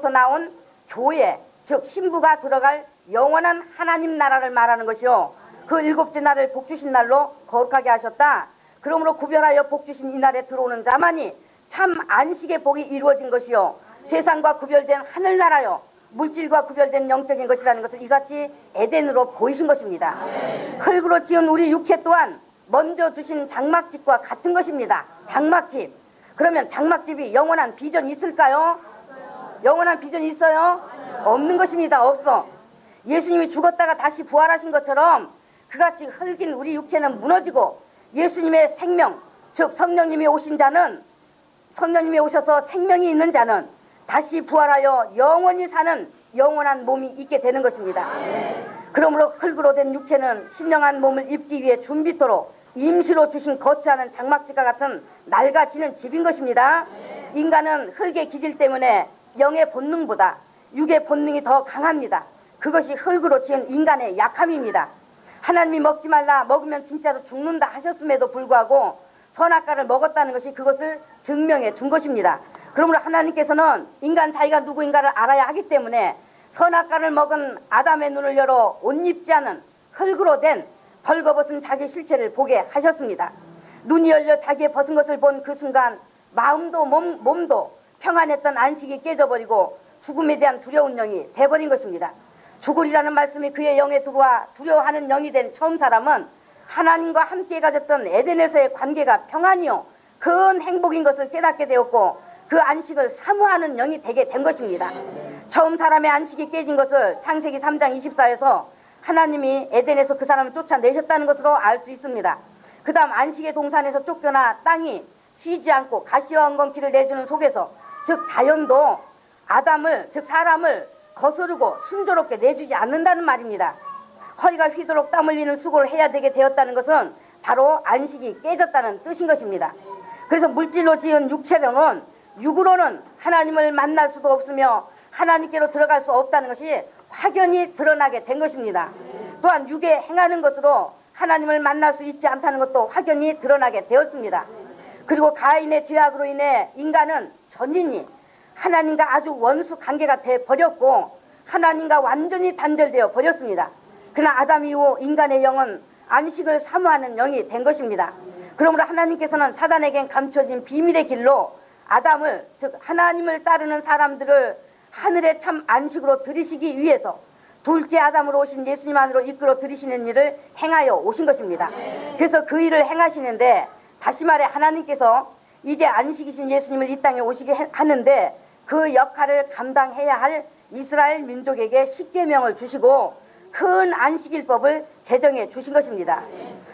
[SPEAKER 1] 나온 교회, 즉 신부가 들어갈 영원한 하나님 나라를 말하는 것이요 그 일곱째 날을 복주신 날로 거룩하게 하셨다. 그러므로 구별하여 복주신 이 날에 들어오는 자만이 참 안식의 복이 이루어진 것이요 세상과 구별된 하늘나라요 물질과 구별된 영적인 것이라는 것을 이같이 에덴으로 보이신 것입니다. 흙으로 지은 우리 육체 또한 먼저 주신 장막집과 같은 것입니다. 장막집. 그러면 장막집이 영원한 비전이 있을까요? 영원한 비전이 있어요? 없는 것입니다. 없어. 예수님이 죽었다가 다시 부활하신 것처럼 그같이 흙인 우리 육체는 무너지고 예수님의 생명, 즉 성령님이 오셔서 생명이 있는 자는 다시 부활하여 영원히 사는 영원한 몸이 있게 되는 것입니다. 그러므로 흙으로 된 육체는 신령한 몸을 입기 위해 준비토록 임시로 주신 거치하는 장막집과 같은 낡아지는 집인 것입니다. 인간은 흙의 기질 때문에 영의 본능보다 육의 본능이 더 강합니다. 그것이 흙으로 지은 인간의 약함입니다. 하나님이 먹지 말라, 먹으면 진짜로 죽는다 하셨음에도 불구하고 선악과를 먹었다는 것이 그것을 증명해 준 것입니다. 그러므로 하나님께서는 인간 자기가 누구인가를 알아야 하기 때문에 선악과를 먹은 아담의 눈을 열어 옷 입지 않은 흙으로 된 벌거벗은 자기 실체를 보게 하셨습니다. 눈이 열려 자기의 벗은 것을 본 그 순간 마음도 몸도 평안했던 안식이 깨져버리고 죽음에 대한 두려운 영이 돼버린 것입니다. 죽으리라는 말씀이 그의 영에 들어와 두려워하는 영이 된 처음 사람은 하나님과 함께 가졌던 에덴에서의 관계가 평안이요 큰 행복인 것을 깨닫게 되었고 그 안식을 사모하는 영이 되게 된 것입니다. 처음 사람의 안식이 깨진 것을 창세기 3장 24에서 하나님이 에덴에서 그 사람을 쫓아내셨다는 것으로 알 수 있습니다. 그 다음 안식의 동산에서 쫓겨나 땅이 쉬지 않고 가시와 엉겅퀴를 내주는 속에서, 즉 자연도 아담을, 즉 사람을 거스르고 순조롭게 내주지 않는다는 말입니다. 허리가 휘도록 땀 흘리는 수고를 해야 되게 되었다는 것은 바로 안식이 깨졌다는 뜻인 것입니다. 그래서 물질로 지은 육체로는, 육으로는 하나님을 만날 수도 없으며 하나님께로 들어갈 수 없다는 것이 확연히 드러나게 된 것입니다. 또한 육에 행하는 것으로 하나님을 만날 수 있지 않다는 것도 확연히 드러나게 되었습니다. 그리고 가인의 죄악으로 인해 인간은 전인이 하나님과 아주 원수 관계가 돼 버렸고 하나님과 완전히 단절되어 버렸습니다. 그러나 아담 이후 인간의 영은 안식을 사모하는 영이 된 것입니다. 그러므로 하나님께서는 사단에겐 감춰진 비밀의 길로 아담을, 즉 하나님을 따르는 사람들을 하늘의 참 안식으로 들이시기 위해서 둘째 아담으로 오신 예수님 안으로 이끌어 들이시는 일을 행하여 오신 것입니다. 그래서 그 일을 행하시는데, 다시 말해 하나님께서 이제 안식이신 예수님을 이 땅에 오시게 하는데 그 역할을 감당해야 할 이스라엘 민족에게 십계명을 주시고 큰 안식일법을 제정해 주신 것입니다.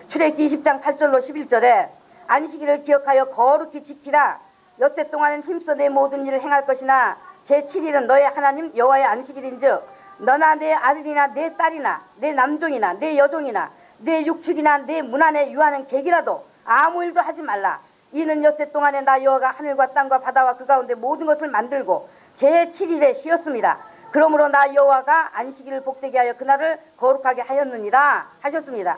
[SPEAKER 1] 출애굽기 20장 8절로 11절에 안식일을 기억하여 거룩히 지키라. 엿새 동안은 힘써 내 모든 일을 행할 것이나 제7일은 너의 하나님 여호와의 안식일인즉 너나 내 아들이나 내 딸이나 내 남종이나 내 여종이나 내 육축이나 내 문 안에 유하는 객이라도 아무 일도 하지 말라. 이는 엿새 동안에 나 여호와가 하늘과 땅과 바다와 그 가운데 모든 것을 만들고 제7일에 쉬었습니다. 그러므로 나 여호와가 안식일을 복되게 하여 그날을 거룩하게 하였느니라 하셨습니다.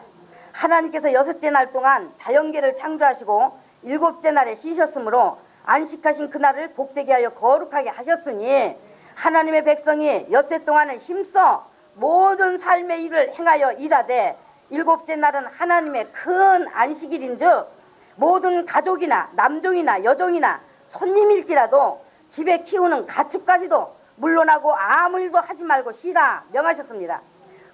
[SPEAKER 1] 하나님께서 여섯째 날 동안 자연계를 창조하시고 일곱째 날에 쉬셨으므로 안식하신 그날을 복되게 하여 거룩하게 하셨으니 하나님의 백성이 엿새 동안은 힘써 모든 삶의 일을 행하여 일하되 일곱째 날은 하나님의 큰 안식일인즉 모든 가족이나 남종이나 여종이나 손님일지라도 집에 키우는 가축까지도 물러나고 아무 일도 하지 말고 쉬라 명하셨습니다.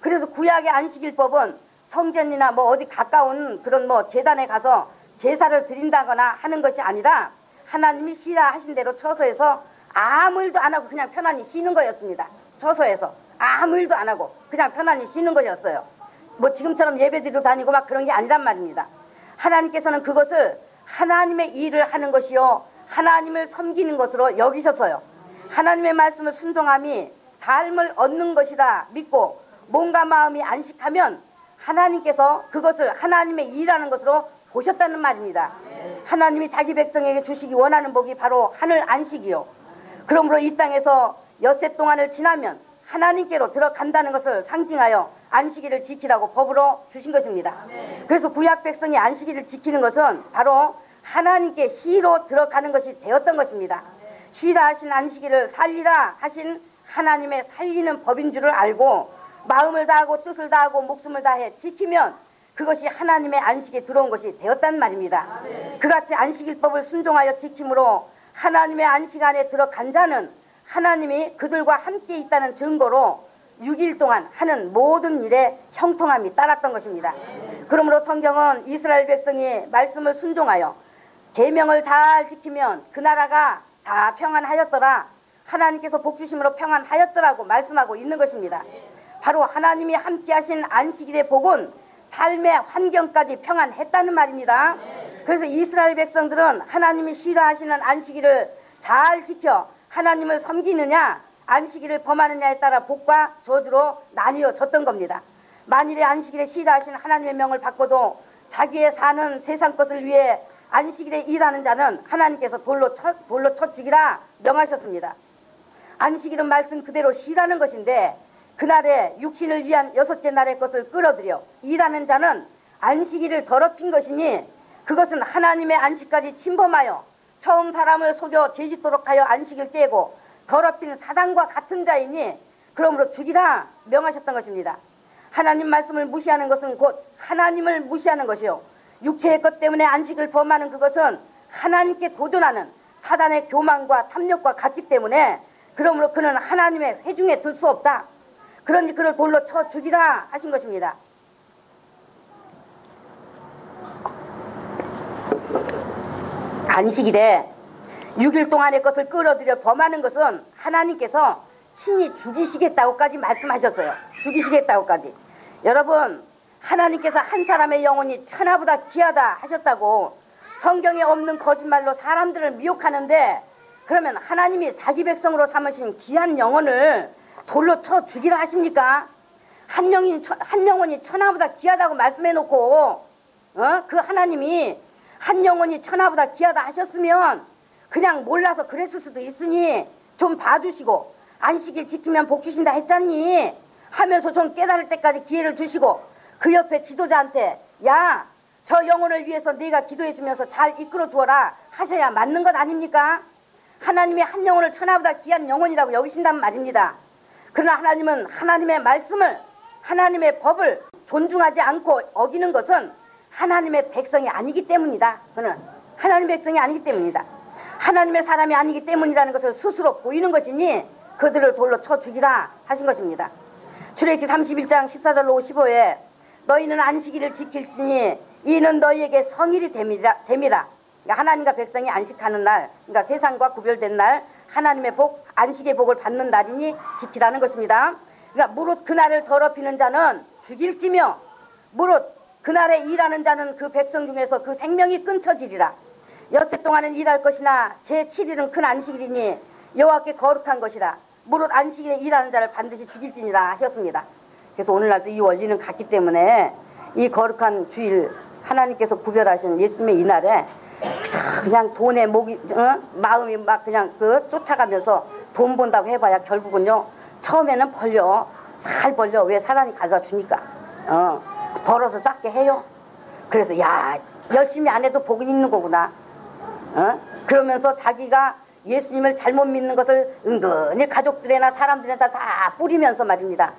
[SPEAKER 1] 그래서 구약의 안식일법은 성전이나 어디 가까운 그런 제단에 가서 제사를 드린다거나 하는 것이 아니라 하나님이 쉬라 하신 대로 처소에서 아무 일도 안 하고 그냥 편안히 쉬는 거였습니다. 처소에서 아무 일도 안 하고 그냥 편안히 쉬는 거였어요. 지금처럼 예배드리러 다니고 막 그런 게 아니란 말입니다. 하나님께서는 그것을 하나님의 일을 하는 것이요 하나님을 섬기는 것으로 여기셔서요. 하나님의 말씀을 순종함이 삶을 얻는 것이다 믿고 몸과 마음이 안식하면 하나님께서 그것을 하나님의 일하는 것으로 보셨다는 말입니다. 하나님이 자기 백성에게 주시기 원하는 복이 바로 하늘 안식이요. 그러므로 이 땅에서 엿새 동안을 지나면 하나님께로 들어간다는 것을 상징하여 안식일을 지키라고 법으로 주신 것입니다. 그래서 구약 백성이 안식일을 지키는 것은 바로 하나님께 쉬러 들어가는 것이 되었던 것입니다. 쉬라 하신 안식일을 살리라 하신 하나님의 살리는 법인 줄을 알고 마음을 다하고 뜻을 다하고 목숨을 다해 지키면 그것이 하나님의 안식에 들어온 것이 되었단 말입니다. 그같이 안식일법을 순종하여 지킴으로 하나님의 안식 안에 들어간 자는 하나님이 그들과 함께 있다는 증거로 6일 동안 하는 모든 일에 형통함이 따랐던 것입니다. 그러므로 성경은 이스라엘 백성이 말씀을 순종하여 계명을 잘 지키면 그 나라가 다 평안하였더라, 하나님께서 복 주심으로 평안하였더라고 말씀하고 있는 것입니다. 바로 하나님이 함께 하신 안식일의 복은 삶의 환경까지 평안했다는 말입니다. 그래서 이스라엘 백성들은 하나님이 쉬라 하시는 안식일을 잘 지켜 하나님을 섬기느냐 안식일을 범하느냐에 따라 복과 저주로 나뉘어졌던 겁니다. 만일에 안식일에 쉬라 하신 하나님의 명을 받고도 자기의 사는 세상 것을 위해 안식일에 일하는 자는 하나님께서 돌로 쳐 죽이라 명하셨습니다. 안식일은 말씀 그대로 쉬라는 것인데 그날에 육신을 위한 여섯째 날의 것을 끌어들여 일하는 자는 안식일을 더럽힌 것이니 그것은 하나님의 안식까지 침범하여 처음 사람을 속여 죄짓도록 하여 안식을 깨고 더럽힌 사단과 같은 자이니 그러므로 죽이라 명하셨던 것입니다. 하나님 말씀을 무시하는 것은 곧 하나님을 무시하는 것이요 육체의 것 때문에 안식을 범하는 그것은 하나님께 도전하는 사단의 교만과 탐욕과 같기 때문에 그러므로 그는 하나님의 회중에 들 수 없다. 그러니 그를 돌로 쳐 죽이라 하신 것입니다. 안식일에 6일 동안의 것을 끌어들여 범하는 것은 하나님께서 친히 죽이시겠다고까지 말씀하셨어요. 죽이시겠다고까지. 여러분, 하나님께서 한 사람의 영혼이 천하보다 귀하다 하셨다고 성경에 없는 거짓말로 사람들을 미혹하는데 그러면 하나님이 자기 백성으로 삼으신 귀한 영혼을 돌로 쳐 죽이라 하십니까? 한 영혼이 천하보다 귀하다고 말씀해 놓고 그 하나님이 한 영혼이 천하보다 귀하다 하셨으면 그냥 몰라서 그랬을 수도 있으니 좀 봐주시고 안식일 지키면 복 주신다 했잖니 하면서 좀 깨달을 때까지 기회를 주시고 그 옆에 지도자한테 야, 저 영혼을 위해서 네가 기도해 주면서 잘 이끌어 주어라 하셔야 맞는 것 아닙니까? 하나님이 한 영혼을 천하보다 귀한 영혼이라고 여기신단 말입니다. 그러나 하나님은 하나님의 말씀을 하나님의 법을 존중하지 않고 어기는 것은 하나님의 백성이 아니기 때문이다. 그는 하나님의 백성이 아니기 때문이다. 하나님의 사람이 아니기 때문이라는 것을 스스로 보이는 것이니 그들을 돌로 쳐 죽이라 하신 것입니다. 출애굽기 31장 14절로 15에 너희는 안식일을 지킬지니 이는 너희에게 성일이 됨이라. 그러니까 하나님과 백성이 안식하는 날, 그러니까 세상과 구별된 날, 하나님의 복, 안식의 복을 받는 날이니 지키라는 것입니다. 그러니까 무릇 그날을 더럽히는 자는 죽일지며 무릇 그날에 일하는 자는 그 백성 중에서 그 생명이 끊쳐지리라. 엿새 동안은 일할 것이나 제7일은 큰 안식일이니 여호와께 거룩한 것이라. 무릇 안식일에 일하는 자를 반드시 죽일지니라 하셨습니다. 그래서 오늘날도 이 원리는 같기 때문에 이 거룩한 주일 하나님께서 구별하신 예수님의 이날에 그냥 돈에 마음이 막 그냥 쫓아가면서 돈 본다고 해봐야 결국은요 처음에는 벌려 잘 벌려. 왜? 사단이 가져다 주니까 벌어서 쌓게 해요. 그래서 야, 열심히 안 해도 복은 있는 거구나. 그러면서 자기가 예수님을 잘못 믿는 것을 은근히 가족들이나 사람들에다 다 뿌리면서 말입니다.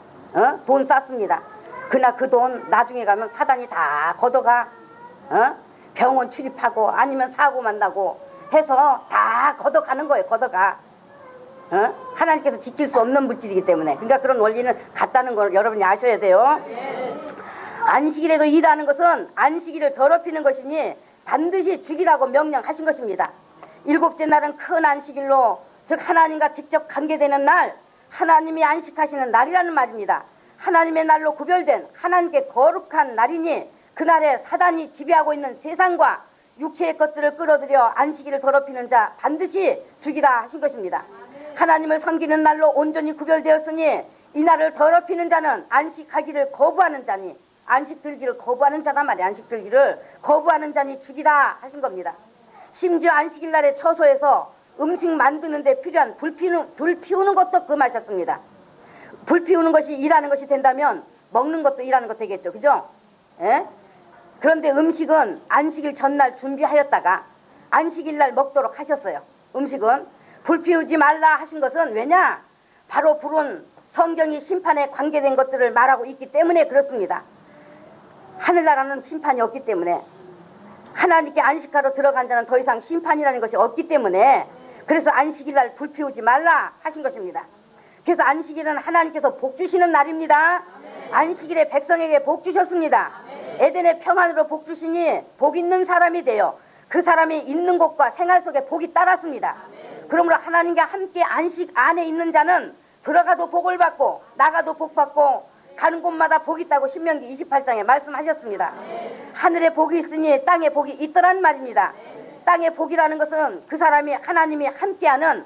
[SPEAKER 1] 돈 쌓습니다. 그러나 그 돈 나중에 가면 사단이 다 걷어가. 병원 출입하고 아니면 사고 만나고 해서 다 걷어가는 거예요. 걷어가. 하나님께서 지킬 수 없는 물질이기 때문에. 그러니까 그런 원리는 같다는 걸 여러분이 아셔야 돼요. 안식일에도 일하는 것은 안식일을 더럽히는 것이니 반드시 죽이라고 명령하신 것입니다. 일곱째 날은 큰 안식일로, 즉 하나님과 직접 관계되는 날, 하나님이 안식하시는 날이라는 말입니다. 하나님의 날로 구별된 하나님께 거룩한 날이니 그날에 사단이 지배하고 있는 세상과 육체의 것들을 끌어들여 안식일을 더럽히는 자 반드시 죽이라 하신 것입니다. 하나님을 섬기는 날로 온전히 구별되었으니 이 날을 더럽히는 자는 안식하기를 거부하는 자니, 안식 들기를 거부하는 자란 말이에요. 안식 들기를 거부하는 자니 죽이라 하신 겁니다. 심지어 안식일 날에 처소에서 음식 만드는 데 필요한 불 피우는 것도 금하셨습니다. 불 피우는 것이 일하는 것이 된다면 먹는 것도 일하는 것 되겠죠. 그죠? 예? 그런데 음식은 안식일 전날 준비하였다가 안식일 날 먹도록 하셨어요. 음식은 불 피우지 말라 하신 것은 왜냐? 바로 불은 성경이 심판에 관계된 것들을 말하고 있기 때문에 그렇습니다. 하늘나라는 심판이 없기 때문에, 하나님께 안식하러 들어간 자는 더 이상 심판이라는 것이 없기 때문에, 그래서 안식일 날 불 피우지 말라 하신 것입니다. 그래서 안식일은 하나님께서 복 주시는 날입니다. 안식일에 백성에게 복 주셨습니다. 에덴의 평안으로 복 주시니 복 있는 사람이 되어 그 사람이 있는 곳과 생활 속에 복이 따랐습니다. 그러므로 하나님과 함께 안식 안에 있는 자는 들어가도 복을 받고 나가도 복 받고 가는 곳마다 복이 있다고 신명기 28장에 말씀하셨습니다. 하늘에 복이 있으니 땅에 복이 있더란 말입니다. 땅의 복이라는 것은 그 사람이 하나님이 함께하는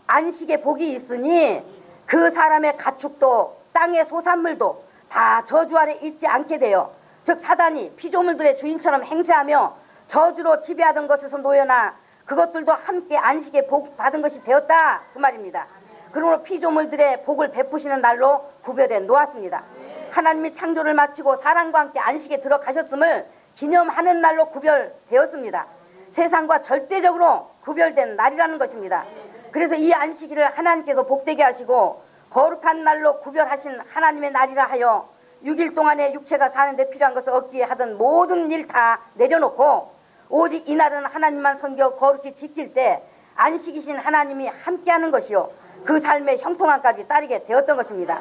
[SPEAKER 1] 안식의 복이 있으니 그 사람의 가축도 땅의 소산물도 다 저주 아래 있지 않게 되어, 즉 사단이 피조물들의 주인처럼 행세하며 저주로 지배하던 것에서 놓여나 그것들도 함께 안식의 복 받은 것이 되었다 그 말입니다. 그러므로 피조물들의 복을 베푸시는 날로 구별해 놓았습니다. 하나님이 창조를 마치고 사람과 함께 안식에 들어가셨음을 기념하는 날로 구별되었습니다. 세상과 절대적으로 구별된 날이라는 것입니다. 그래서 이 안식일을 하나님께서 복되게 하시고 거룩한 날로 구별하신 하나님의 날이라 하여 6일 동안에 육체가 사는데 필요한 것을 얻기에 하던 모든 일 다 내려놓고 오직 이날은 하나님만 섬겨 거룩히 지킬 때 안식이신 하나님이 함께하는 것이요 그 삶의 형통함까지 따르게 되었던 것입니다.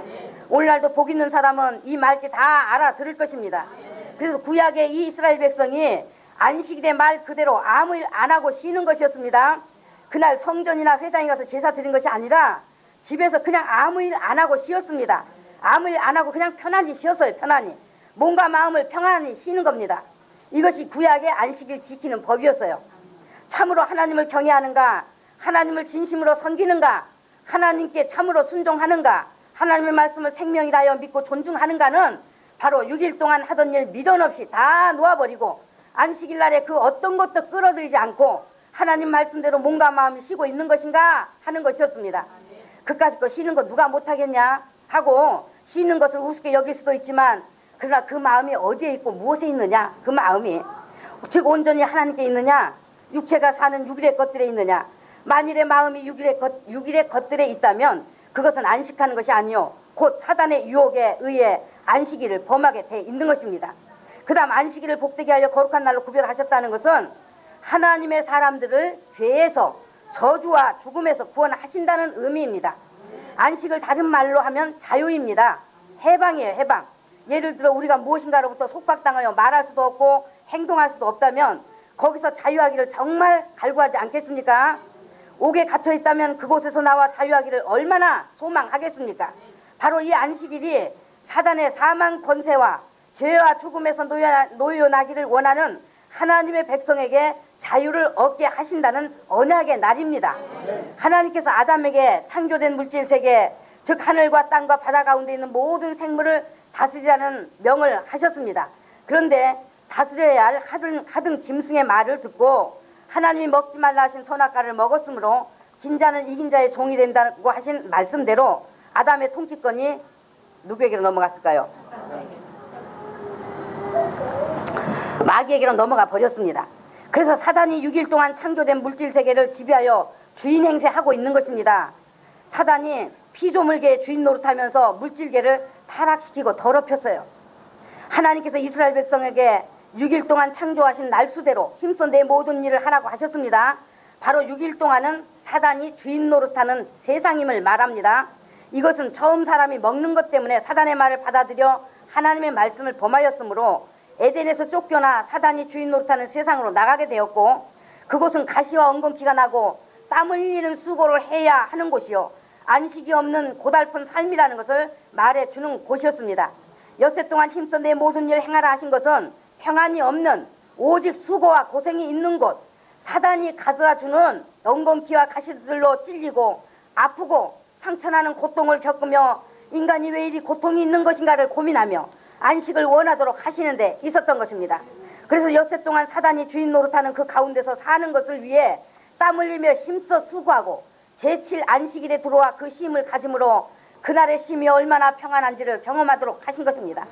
[SPEAKER 1] 오늘날도 복 있는 사람은 이 말께 다 알아들을 것입니다. 그래서 구약의 이 이스라엘 백성이 안식일의 말 그대로 아무 일 안 하고 쉬는 것이었습니다. 그날 성전이나 회당에 가서 제사 드린 것이 아니라 집에서 그냥 아무 일 안 하고 쉬었습니다. 아무 일 안 하고 그냥 편안히 쉬었어요. 편안히 몸과 마음을 평안히 쉬는 겁니다. 이것이 구약의 안식일 지키는 법이었어요. 참으로 하나님을 경외하는가, 하나님을 진심으로 섬기는가, 하나님께 참으로 순종하는가, 하나님의 말씀을 생명이라 하여 믿고 존중하는가는 바로 6일 동안 하던 일 미련 없이 다 놓아버리고 안식일 날에 그 어떤 것도 끌어들이지 않고 하나님 말씀대로 몸과 마음이 쉬고 있는 것인가 하는 것이었습니다. 그까짓 거 쉬는 거 누가 못하겠냐 하고 쉬는 것을 우습게 여길 수도 있지만, 그러나 그 마음이 어디에 있고 무엇에 있느냐, 그 마음이 즉 온전히 하나님께 있느냐, 육체가 사는 6일의 것들에 있느냐. 만일의 마음이 6일의 것들에 있다면 그것은 안식하는 것이 아니요 곧 사단의 유혹에 의해 안식일을 범하게 돼 있는 것입니다. 그 다음 안식일을 복되게 하여 거룩한 날로 구별하셨다는 것은 하나님의 사람들을 죄에서, 저주와 죽음에서 구원하신다는 의미입니다. 안식을 다른 말로 하면 자유입니다. 해방이에요, 해방. 예를 들어 우리가 무엇인가로부터 속박당하여 말할 수도 없고 행동할 수도 없다면 거기서 자유하기를 정말 갈구하지 않겠습니까? 옥에 갇혀 있다면 그곳에서 나와 자유하기를 얼마나 소망하겠습니까? 바로 이 안식일이 사단의 사망 권세와 죄와 죽음에서 놓여나기를 원하는 하나님의 백성에게 자유를 얻게 하신다는 언약의 날입니다. 하나님께서 아담에게 창조된 물질 세계, 즉 하늘과 땅과 바다 가운데 있는 모든 생물을 다스리라는 명을 하셨습니다. 그런데 다스려야 할 하등 짐승의 말을 듣고 하나님이 먹지 말라 하신 선악과를 먹었으므로 진자는 이긴 자의 종이 된다고 하신 말씀대로 아담의 통치권이 누구에게로 넘어갔을까요? 마귀에게로 넘어가 버렸습니다. 그래서 사단이 6일 동안 창조된 물질 세계를 지배하여 주인 행세하고 있는 것입니다. 사단이 피조물계의 주인 노릇하면서 물질계를 타락시키고 더럽혔어요. 하나님께서 이스라엘 백성에게 6일 동안 창조하신 날수대로 힘써 내 모든 일을 하라고 하셨습니다. 바로 6일 동안은 사단이 주인 노릇하는 세상임을 말합니다. 이것은 처음 사람이 먹는 것 때문에 사단의 말을 받아들여 하나님의 말씀을 범하였으므로 에덴에서 쫓겨나 사단이 주인 노릇하는 세상으로 나가게 되었고, 그곳은 가시와 엉겅퀴가 나고 땀 흘리는 수고를 해야 하는 곳이요 안식이 없는 고달픈 삶이라는 것을 말해주는 곳이었습니다. 엿새 동안 힘써 내 모든 일을 행하라 하신 것은 평안이 없는 오직 수고와 고생이 있는 곳, 사단이 가져다주는 엉겅퀴와 가시들로 찔리고 아프고 상처나는 고통을 겪으며 인간이 왜 이리 고통이 있는 것인가를 고민하며 안식을 원하도록 하시는 데 있었던 것입니다. 그래서 엿새 동안 사단이 주인 노릇하는 그 가운데서 사는 것을 위해 땀 흘리며 힘써 수고하고 제7 안식일에 들어와 그 쉼을 가짐으로 그날의 쉼이 얼마나 평안한지를 경험하도록 하신 것입니다.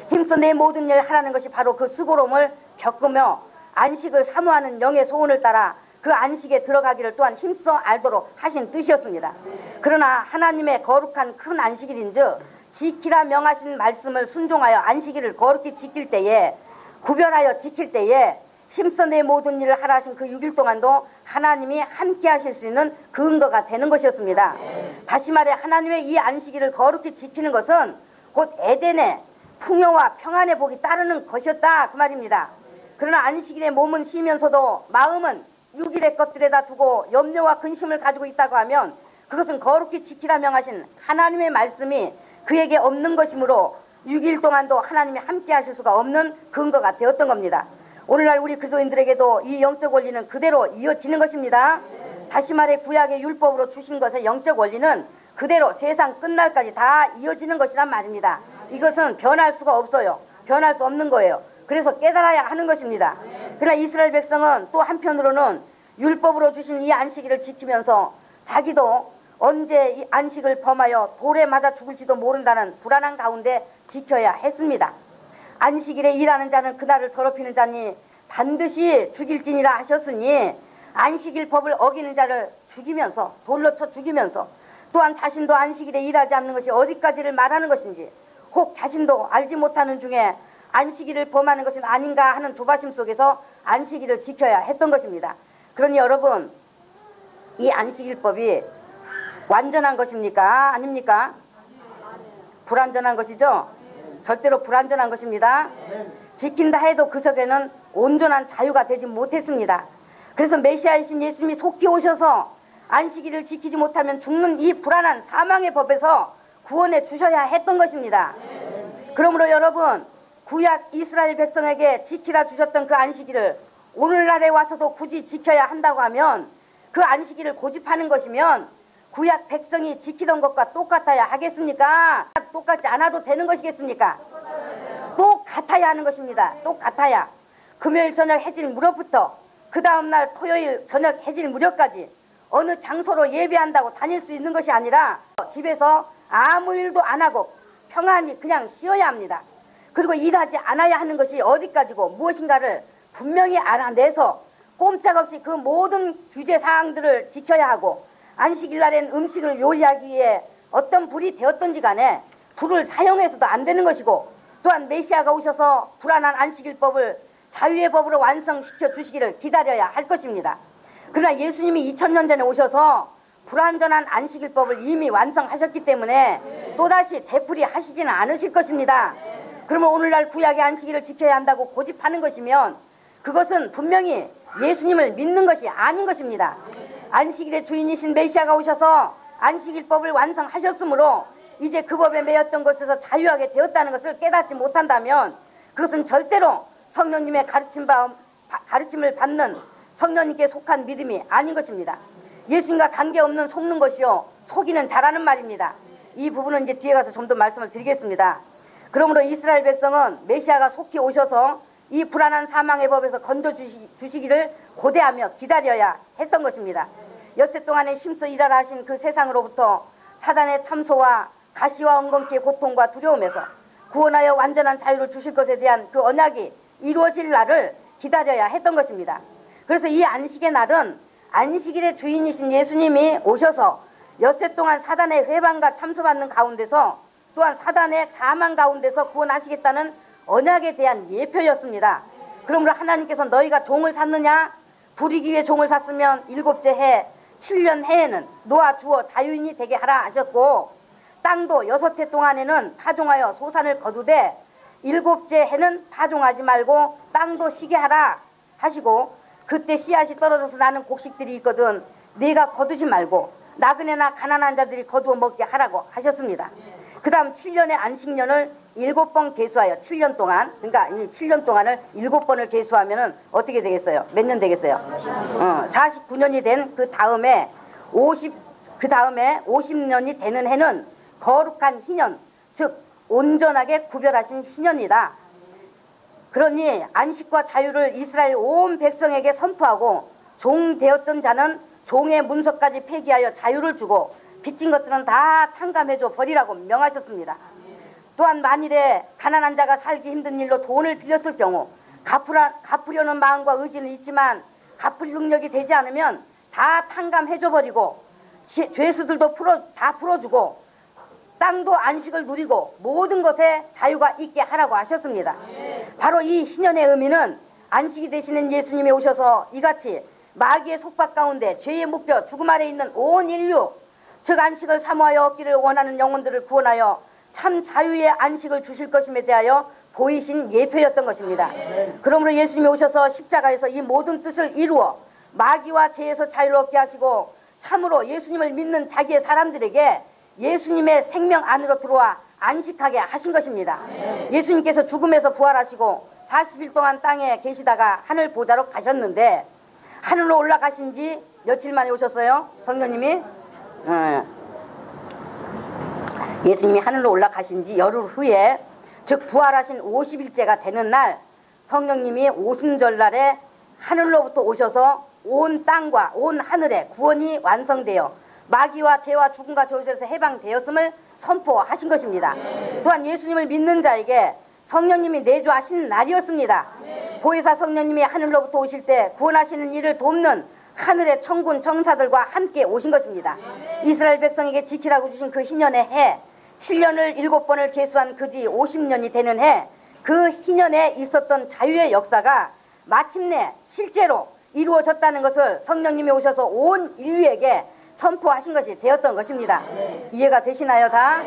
[SPEAKER 1] 힘써 내 모든 일을 하라는 것이 바로 그 수고로움을 겪으며 안식을 사모하는 영의 소원을 따라 그 안식에 들어가기를 또한 힘써 알도록 하신 뜻이었습니다. 그러나 하나님의 거룩한 큰 안식일인즉 지키라 명하신 말씀을 순종하여 안식일을 거룩히 지킬 때에, 구별하여 지킬 때에 힘써 내 모든 일을 하라 하신 그 6일 동안도 하나님이 함께 하실 수 있는 근거가 되는 것이었습니다. 다시 말해 하나님의 이 안식일을 거룩히 지키는 것은 곧 에덴의 풍요와 평안의 복이 따르는 것이었다 그 말입니다. 그러나 안식일에 몸은 쉬면서도 마음은 6일의 것들에다 두고 염려와 근심을 가지고 있다고 하면 그것은 거룩히 지키라 명하신 하나님의 말씀이 그에게 없는 것이므로 6일 동안도 하나님이 함께 하실 수가 없는 근거가 되었던 겁니다. 오늘날 우리 그리스도인들에게도 이 영적 원리는 그대로 이어지는 것입니다. 다시 말해 구약의 율법으로 주신 것의 영적 원리는 그대로 세상 끝날까지 다 이어지는 것이란 말입니다. 이것은 변할 수가 없어요. 변할 수 없는 거예요. 그래서 깨달아야 하는 것입니다. 그러나 이스라엘 백성은 또 한편으로는 율법으로 주신 이 안식일을 지키면서 자기도 언제 이 안식을 범하여 돌에 맞아 죽을지도 모른다는 불안한 가운데 지켜야 했습니다. 안식일에 일하는 자는 그날을 더럽히는 자니 반드시 죽일지니라 하셨으니 안식일 법을 어기는 자를 죽이면서 돌로 쳐 죽이면서 또한 자신도 안식일에 일하지 않는 것이 어디까지를 말하는 것인지 혹 자신도 알지 못하는 중에 안식일을 범하는 것은 아닌가 하는 조바심 속에서 안식일을 지켜야 했던 것입니다. 그러니 여러분, 이 안식일법이 완전한 것입니까? 아닙니까? 불완전한 것이죠? 절대로 불완전한 것입니다. 지킨다 해도 그 속에는 온전한 자유가 되지 못했습니다. 그래서 메시아이신 예수님이 속히 오셔서 안식일을 지키지 못하면 죽는 이 불안한 사망의 법에서 구원해 주셔야 했던 것입니다. 그러므로 여러분, 구약 이스라엘 백성에게 지키라 주셨던 그 안식일을 오늘날에 와서도 굳이 지켜야 한다고 하면 그 안식일을 고집하는 것이면 구약 백성이 지키던 것과 똑같아야 하겠습니까? 똑같지 않아도 되는 것이겠습니까? 똑같아야 하는 것입니다. 똑같아야. 금요일 저녁 해질 무렵부터 그 다음날 토요일 저녁 해질 무렵까지 어느 장소로 예배한다고 다닐 수 있는 것이 아니라 집에서 아무 일도 안 하고 평안히 그냥 쉬어야 합니다. 그리고 일하지 않아야 하는 것이 어디까지고 무엇인가를 분명히 알아내서 꼼짝없이 그 모든 규제 사항들을 지켜야 하고, 안식일 날엔 음식을 요리하기 위해 어떤 불이 되었던지 간에 불을 사용해서도 안 되는 것이고, 또한 메시아가 오셔서 불안한 안식일법을 자유의 법으로 완성시켜 주시기를 기다려야 할 것입니다. 그러나 예수님이 2000년 전에 오셔서 불완전한 안식일법을 이미 완성하셨기 때문에 또다시 되풀이 하시지는 않으실 것입니다. 그러면 오늘날 구약의 안식일을 지켜야 한다고 고집하는 것이면 그것은 분명히 예수님을 믿는 것이 아닌 것입니다. 안식일의 주인이신 메시아가 오셔서 안식일법을 완성하셨으므로 이제 그 법에 매였던 것에서 자유하게 되었다는 것을 깨닫지 못한다면 그것은 절대로 성령님의 가르침을 받는 성령님께 속한 믿음이 아닌 것입니다. 예수님과 관계없는 속는 것이요 속이는 자라는 말입니다. 이 부분은 이제 뒤에 가서 좀 더 말씀을 드리겠습니다. 그러므로 이스라엘 백성은 메시아가 속히 오셔서 이 불안한 사망의 법에서 건져주시기를 고대하며 기다려야 했던 것입니다. 엿새 동안에 힘써 일하라 하신 그 세상으로부터 사단의 참소와 가시와 엉겅퀴의 고통과 두려움에서 구원하여 완전한 자유를 주실 것에 대한 그 언약이 이루어질 날을 기다려야 했던 것입니다. 그래서 이 안식의 날은 안식일의 주인이신 예수님이 오셔서 엿새 동안 사단의 회방과 참소받는 가운데서 또한 사단의 사망 가운데서 구원하시겠다는 언약에 대한 예표였습니다. 그러므로 하나님께서 너희가 종을 샀느냐? 부리기 위해 종을 샀으면 7째 해 7년 해에는 놓아 주어 자유인이 되게 하라 하셨고, 땅도 6해 동안에는 파종하여 소산을 거두되 7째 해는 파종하지 말고 땅도 쉬게 하라 하시고, 그때 씨앗이 떨어져서 나는 곡식들이 있거든 네가 거두지 말고 나그네나 가난한 자들이 거두어 먹게 하라고 하셨습니다. 그 다음 7년의 안식년을 7번 계수하여 7년 동안, 그러니까 이 7년 동안을 7번을 계수하면 어떻게 되겠어요? 몇 년 되겠어요? 49년이 된 그 다음에 50년이 되는 해는 거룩한 희년, 즉 온전하게 구별하신 희년이다. 그러니 안식과 자유를 이스라엘 온 백성에게 선포하고 종 되었던 자는 종의 문서까지 폐기하여 자유를 주고 빚진 것들은 다 탕감해줘 버리라고 명하셨습니다. 또한 만일에 가난한 자가 살기 힘든 일로 돈을 빌렸을 경우 갚으려는 마음과 의지는 있지만 갚을 능력이 되지 않으면 다 탕감해줘 버리고 죄수들도 다 풀어주고 땅도 안식을 누리고 모든 것에 자유가 있게 하라고 하셨습니다. 바로 이 희년의 의미는 안식이 되시는 예수님이 오셔서 이같이 마귀의 속박 가운데 죄에 묶여 죽음 아래 있는 온 인류, 즉 안식을 사모하여 얻기를 원하는 영혼들을 구원하여 참 자유의 안식을 주실 것임에 대하여 보이신 예표였던 것입니다. 그러므로 예수님이 오셔서 십자가에서 이 모든 뜻을 이루어 마귀와 죄에서 자유를 얻게 하시고 참으로 예수님을 믿는 자기의 사람들에게 예수님의 생명 안으로 들어와 안식하게 하신 것입니다. 예수님께서 죽음에서 부활하시고 40일 동안 땅에 계시다가 하늘 보좌로 가셨는데, 하늘로 올라가신 지 며칠 만에 오셨어요? 성령님이? 예수님이 하늘로 올라가신 지 열흘 후에, 즉 부활하신 50일째가 되는 날, 성령님이 오순절날에 하늘로부터 오셔서 온 땅과 온 하늘에 구원이 완성되어 마귀와 죄와 죽음과 저주에서 해방되었음을 선포하신 것입니다. 또한 예수님을 믿는 자에게 성령님이 내주하신 날이었습니다. 보혜사 성령님이 하늘로부터 오실 때 구원하시는 일을 돕는 하늘의 천군 천사들과 함께 오신 것입니다. 이스라엘 백성에게 지키라고 주신 그 희년의 해, 7년을 7번을 계수한 그 뒤 50년이 되는 해, 그 희년에 있었던 자유의 역사가 마침내 실제로 이루어졌다는 것을 성령님이 오셔서 온 인류에게 선포하신 것이 되었던 것입니다. 이해가 되시나요, 다?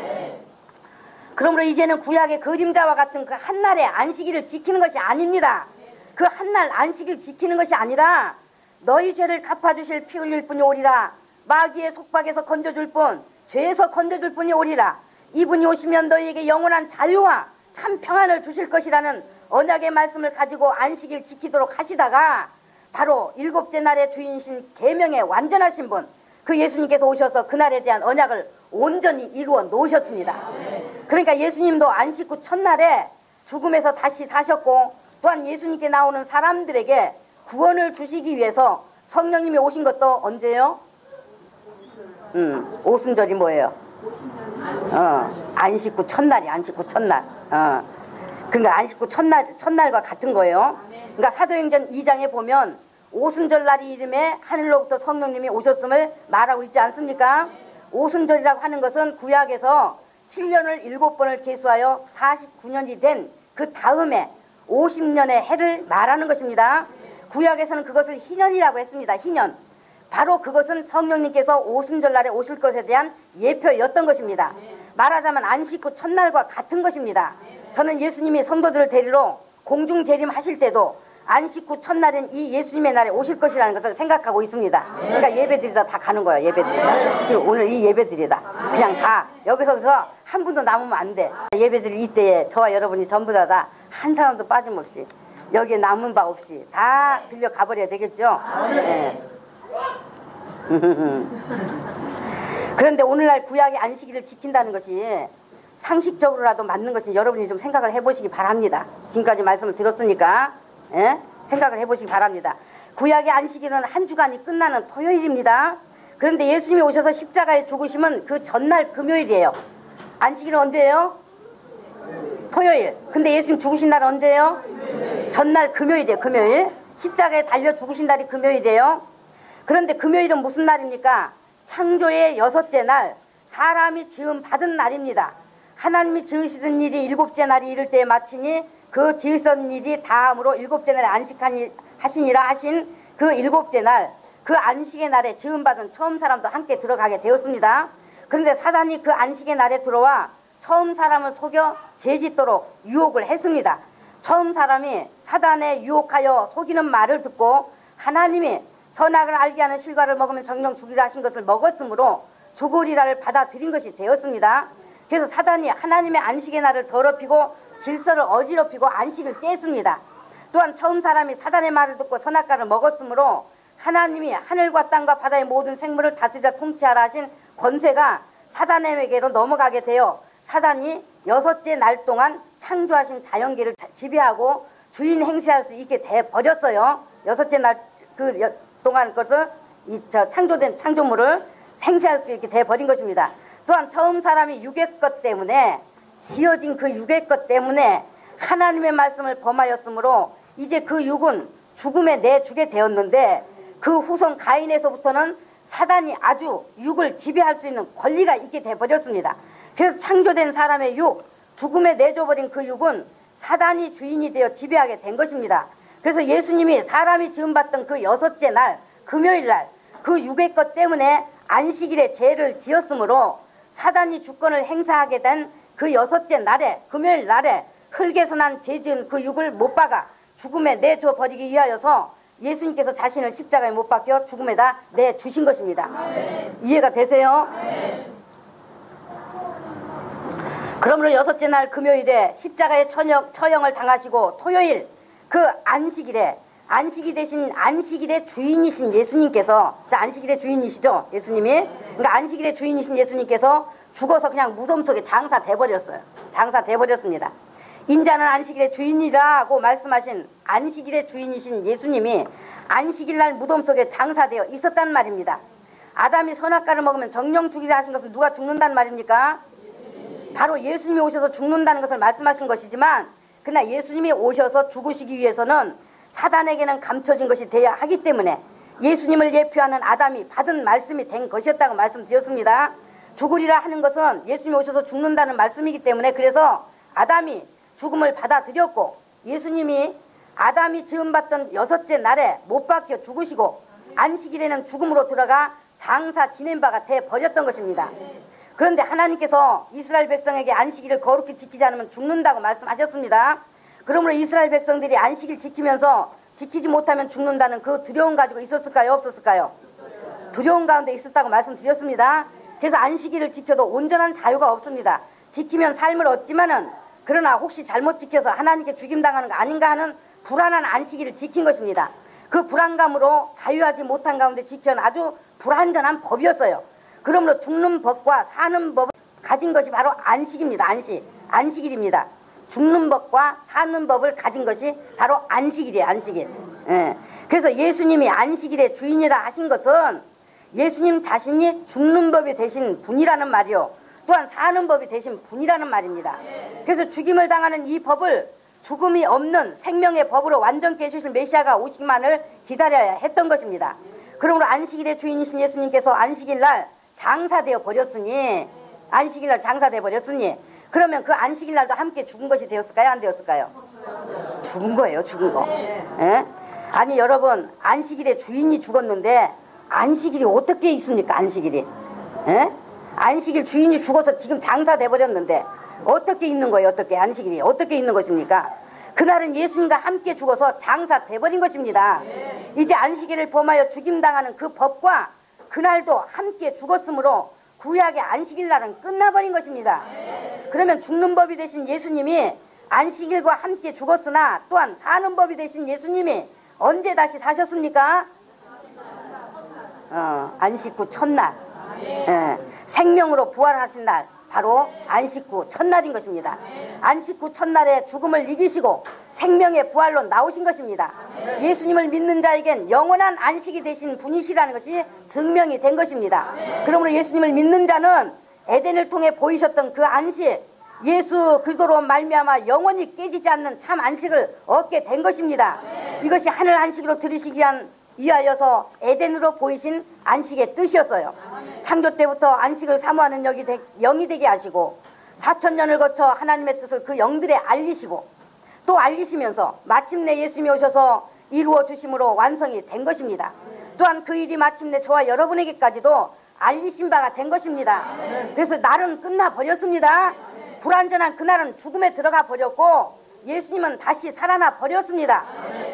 [SPEAKER 1] 그러므로 이제는 구약의 그림자와 같은 그 한날의 안식일을 지키는 것이 아닙니다. 그 한날 안식일 지키는 것이 아니라 너희 죄를 갚아주실 피 흘릴 분이 오리라. 마귀의 속박에서 건져줄 분, 죄에서 건져줄 분이 오리라. 이분이 오시면 너희에게 영원한 자유와 참 평안을 주실 것이라는 언약의 말씀을 가지고 안식일 지키도록 하시다가 바로 일곱째 날의 주인이신 계명에 완전하신 분, 그 예수님께서 오셔서 그날에 대한 언약을 온전히 이루어 놓으셨습니다. 그러니까 예수님도 안식 후 첫날에 죽음에서 다시 사셨고, 또한 예수님께 나오는 사람들에게 구원을 주시기 위해서 성령님이 오신 것도 언제요? 오순절이 뭐예요? 안식 후 첫날이 안식 후 첫날. 그러니까 안식 후 첫날과 같은 거예요. 그러니까 사도행전 2장에 보면 오순절 날이 이름에 하늘로부터 성령님이 오셨음을 말하고 있지 않습니까? 오순절이라고 하는 것은 구약에서 7년을 7번을 계수하여 49년이 된 그 다음에 50년의 해를 말하는 것입니다. 구약에서는 그것을 희년이라고 했습니다. 희년. 바로 그것은 성령님께서 오순절 날에 오실 것에 대한 예표였던 것입니다. 말하자면 안식 후 첫날과 같은 것입니다. 저는 예수님이 성도들을 데리러 공중 재림하실 때도 안식 후 첫날은 이 예수님의 날에 오실 것이라는 것을 생각하고 있습니다. 그러니까 예배드리다 다 가는 거예요. 예배드리다. 지금 오늘 이 예배드리다 그냥 다 여기서 한 분도 남으면 안 돼. 예배드릴 이때에 저와 여러분이 전부 다 한 사람도 빠짐없이 여기에 남은 바 없이 다 들려 가버려야 되겠죠. 네. 그런데 오늘날 구약의 안식일을 지킨다는 것이 상식적으로라도 맞는 것은 여러분이 좀 생각을 해보시기 바랍니다. 지금까지 말씀을 들었으니까 생각을 해보시기 바랍니다. 구약의 안식일은 한 주간이 끝나는 토요일입니다. 그런데 예수님이 오셔서 십자가에 죽으시면 그 전날 금요일이에요. 안식일은 언제예요? 토요일. 근데 예수님 죽으신 날은 언제예요? 전날 금요일이에요. 금요일. 십자가에 달려 죽으신 날이 금요일이에요. 그런데 금요일은 무슨 날입니까? 창조의 6째 날, 사람이 지음 받은 날입니다. 하나님이 지으시던 일이 7째 날이 이를 때에 마치니 그 지으신 일이 다음으로 7째 날에 안식하시니라 하신 그 7째 날, 그 안식의 날에 지음받은 처음 사람도 함께 들어가게 되었습니다. 그런데 사단이 그 안식의 날에 들어와 처음 사람을 속여 죄짓도록 유혹을 했습니다. 처음 사람이 사단에 유혹하여 속이는 말을 듣고 하나님이 선악을 알게 하는 실과를 먹으면 정령 죽이라 하신 것을 먹었으므로 죽으리라를 받아들인 것이 되었습니다. 그래서 사단이 하나님의 안식의 날을 더럽히고 질서를 어지럽히고 안식을 깼습니다. 또한 처음 사람이 사단의 말을 듣고 선악과를 먹었으므로 하나님이 하늘과 땅과 바다의 모든 생물을 다스리라 통치하라 하신 권세가 사단에게로 넘어가게 되어 사단이 6째 날 동안 창조하신 자연계를 지배하고 주인 행세할 수 있게 돼버렸어요. 6째 날 그 동안 것을 창조된 창조물을 행세할 수 있게 돼버린 것입니다. 또한 처음 사람이 육의 것 때문에 지어진 그 육의 것 때문에 하나님의 말씀을 범하였으므로 이제 그 육은 죽음에 내주게 되었는데 그 후손 가인에서부터는 사단이 아주 육을 지배할 수 있는 권리가 있게 돼버렸습니다. 그래서 창조된 사람의 육, 죽음에 내줘버린 그 육은 사단이 주인이 되어 지배하게 된 것입니다. 그래서 예수님이 사람이 지음받던 그 6째 날, 금요일 날, 그 육의 것 때문에 안식일에 죄를 지었으므로 사단이 주권을 행사하게 된 그 6째 날에, 금요일 날에 흙에서 난 죄 지은 그 육을 못 박아 죽음에 내줘 버리기 위하여서 예수님께서 자신을 십자가에 못 박혀 죽음에다 내주신 것입니다. 이해가 되세요? 그러므로 6째 날 금요일에 십자가에 처형을 당하시고 토요일 그 안식일에 안식이 대신 안식일의 주인이신 예수님께서, 안식일의 주인이시죠 예수님이. 그러니까 안식일의 주인이신 예수님께서 죽어서 그냥 무덤 속에 장사돼버렸어요. 장사돼버렸습니다. 인자는 안식일의 주인이라고 말씀하신 안식일의 주인이신 예수님이 안식일날 무덤 속에 장사되어 있었단 말입니다. 아담이 선악과를 먹으면 정령 죽이라 하신 것은 누가 죽는단 말입니까? 바로 예수님이 오셔서 죽는다는 것을 말씀하신 것이지만, 그러나 예수님이 오셔서 죽으시기 위해서는 사단에게는 감춰진 것이 되어야 하기 때문에 예수님을 예표하는 아담이 받은 말씀이 된 것이었다고 말씀드렸습니다. 죽으리라 하는 것은 예수님이 오셔서 죽는다는 말씀이기 때문에, 그래서 아담이 죽음을 받아들였고 예수님이 아담이 지음받던 6째 날에 못 박혀 죽으시고 안식일에는 죽음으로 들어가 장사 지낸 바가 돼버렸던 것입니다. 그런데 하나님께서 이스라엘 백성에게 안식일을 거룩히 지키지 않으면 죽는다고 말씀하셨습니다. 그러므로 이스라엘 백성들이 안식일 지키면서 지키지 못하면 죽는다는 그 두려움 가지고 있었을까요? 없었을까요? 두려움 가운데 있었다고 말씀드렸습니다. 그래서 안식일을 지켜도 온전한 자유가 없습니다. 지키면 삶을 얻지만은, 그러나 혹시 잘못 지켜서 하나님께 죽임당하는 거 아닌가 하는 불안한 안식일을 지킨 것입니다. 그 불안감으로 자유하지 못한 가운데 지켜온 아주 불완전한 법이었어요. 그러므로 죽는 법과 사는 법을 가진 것이 바로 안식입니다. 안식일입니다. 죽는 법과 사는 법을 가진 것이 바로 안식일이에요. 안식일. 예. 그래서 예수님이 안식일의 주인이라 하신 것은 예수님 자신이 죽는 법이 되신 분이라는 말이요, 또한 사는 법이 되신 분이라는 말입니다. 그래서 죽임을 당하는 이 법을 죽음이 없는 생명의 법으로 완전케 해주실 메시아가 오시기만을 기다려야 했던 것입니다. 그러므로 안식일의 주인이신 예수님께서 안식일날 장사되어 버렸으니, 그러면 그 안식일날도 함께 죽은 것이 되었을까요? 안 되었을까요? 죽은 거예요. 죽은 거. 예? 아니 여러분, 안식일의 주인이 죽었는데 안식일이 어떻게 있습니까? 안식일이. 예? 안식일 주인이 죽어서 지금 장사돼 버렸는데 어떻게 있는 거예요? 어떻게 안식일이 어떻게 있는 것입니까? 그날은 예수님과 함께 죽어서 장사돼 버린 것입니다. 이제 안식일을 범하여 죽임당하는 그 법과 그날도 함께 죽었으므로 구약의 안식일 날은 끝나버린 것입니다. 그러면 죽는 법이 되신 예수님이 안식일과 함께 죽었으나 또한 사는 법이 되신 예수님이 언제 다시 사셨습니까? 안식 후 첫날. 생명으로 부활하신 날, 바로 안식 후 첫날인 것입니다. 안식 후 첫날에 죽음을 이기시고 생명의 부활로 나오신 것입니다. 예수님을 믿는 자에겐 영원한 안식이 되신 분이시라는 것이 증명이 된 것입니다. 그러므로 예수님을 믿는 자는 에덴을 통해 보이셨던 그 안식, 예수 그리스도로 말미암아 영원히 깨지지 않는 참 안식을 얻게 된 것입니다. 이것이 하늘 안식으로 들으시기 위하여서 에덴으로 보이신 안식의 뜻이었어요. 창조 때부터 안식을 사모하는 영이 되게 하시고 4000년을 거쳐 하나님의 뜻을 그 영들에 알리시고 또 알리시면서 마침내 예수님이 오셔서 이루어 주심으로 완성이 된 것입니다. 또한 그 일이 마침내 저와 여러분에게까지도 알리신 바가 된 것입니다. 그래서 날은 끝나버렸습니다. 불완전한 그날은 죽음에 들어가 버렸고 예수님은 다시 살아나 버렸습니다.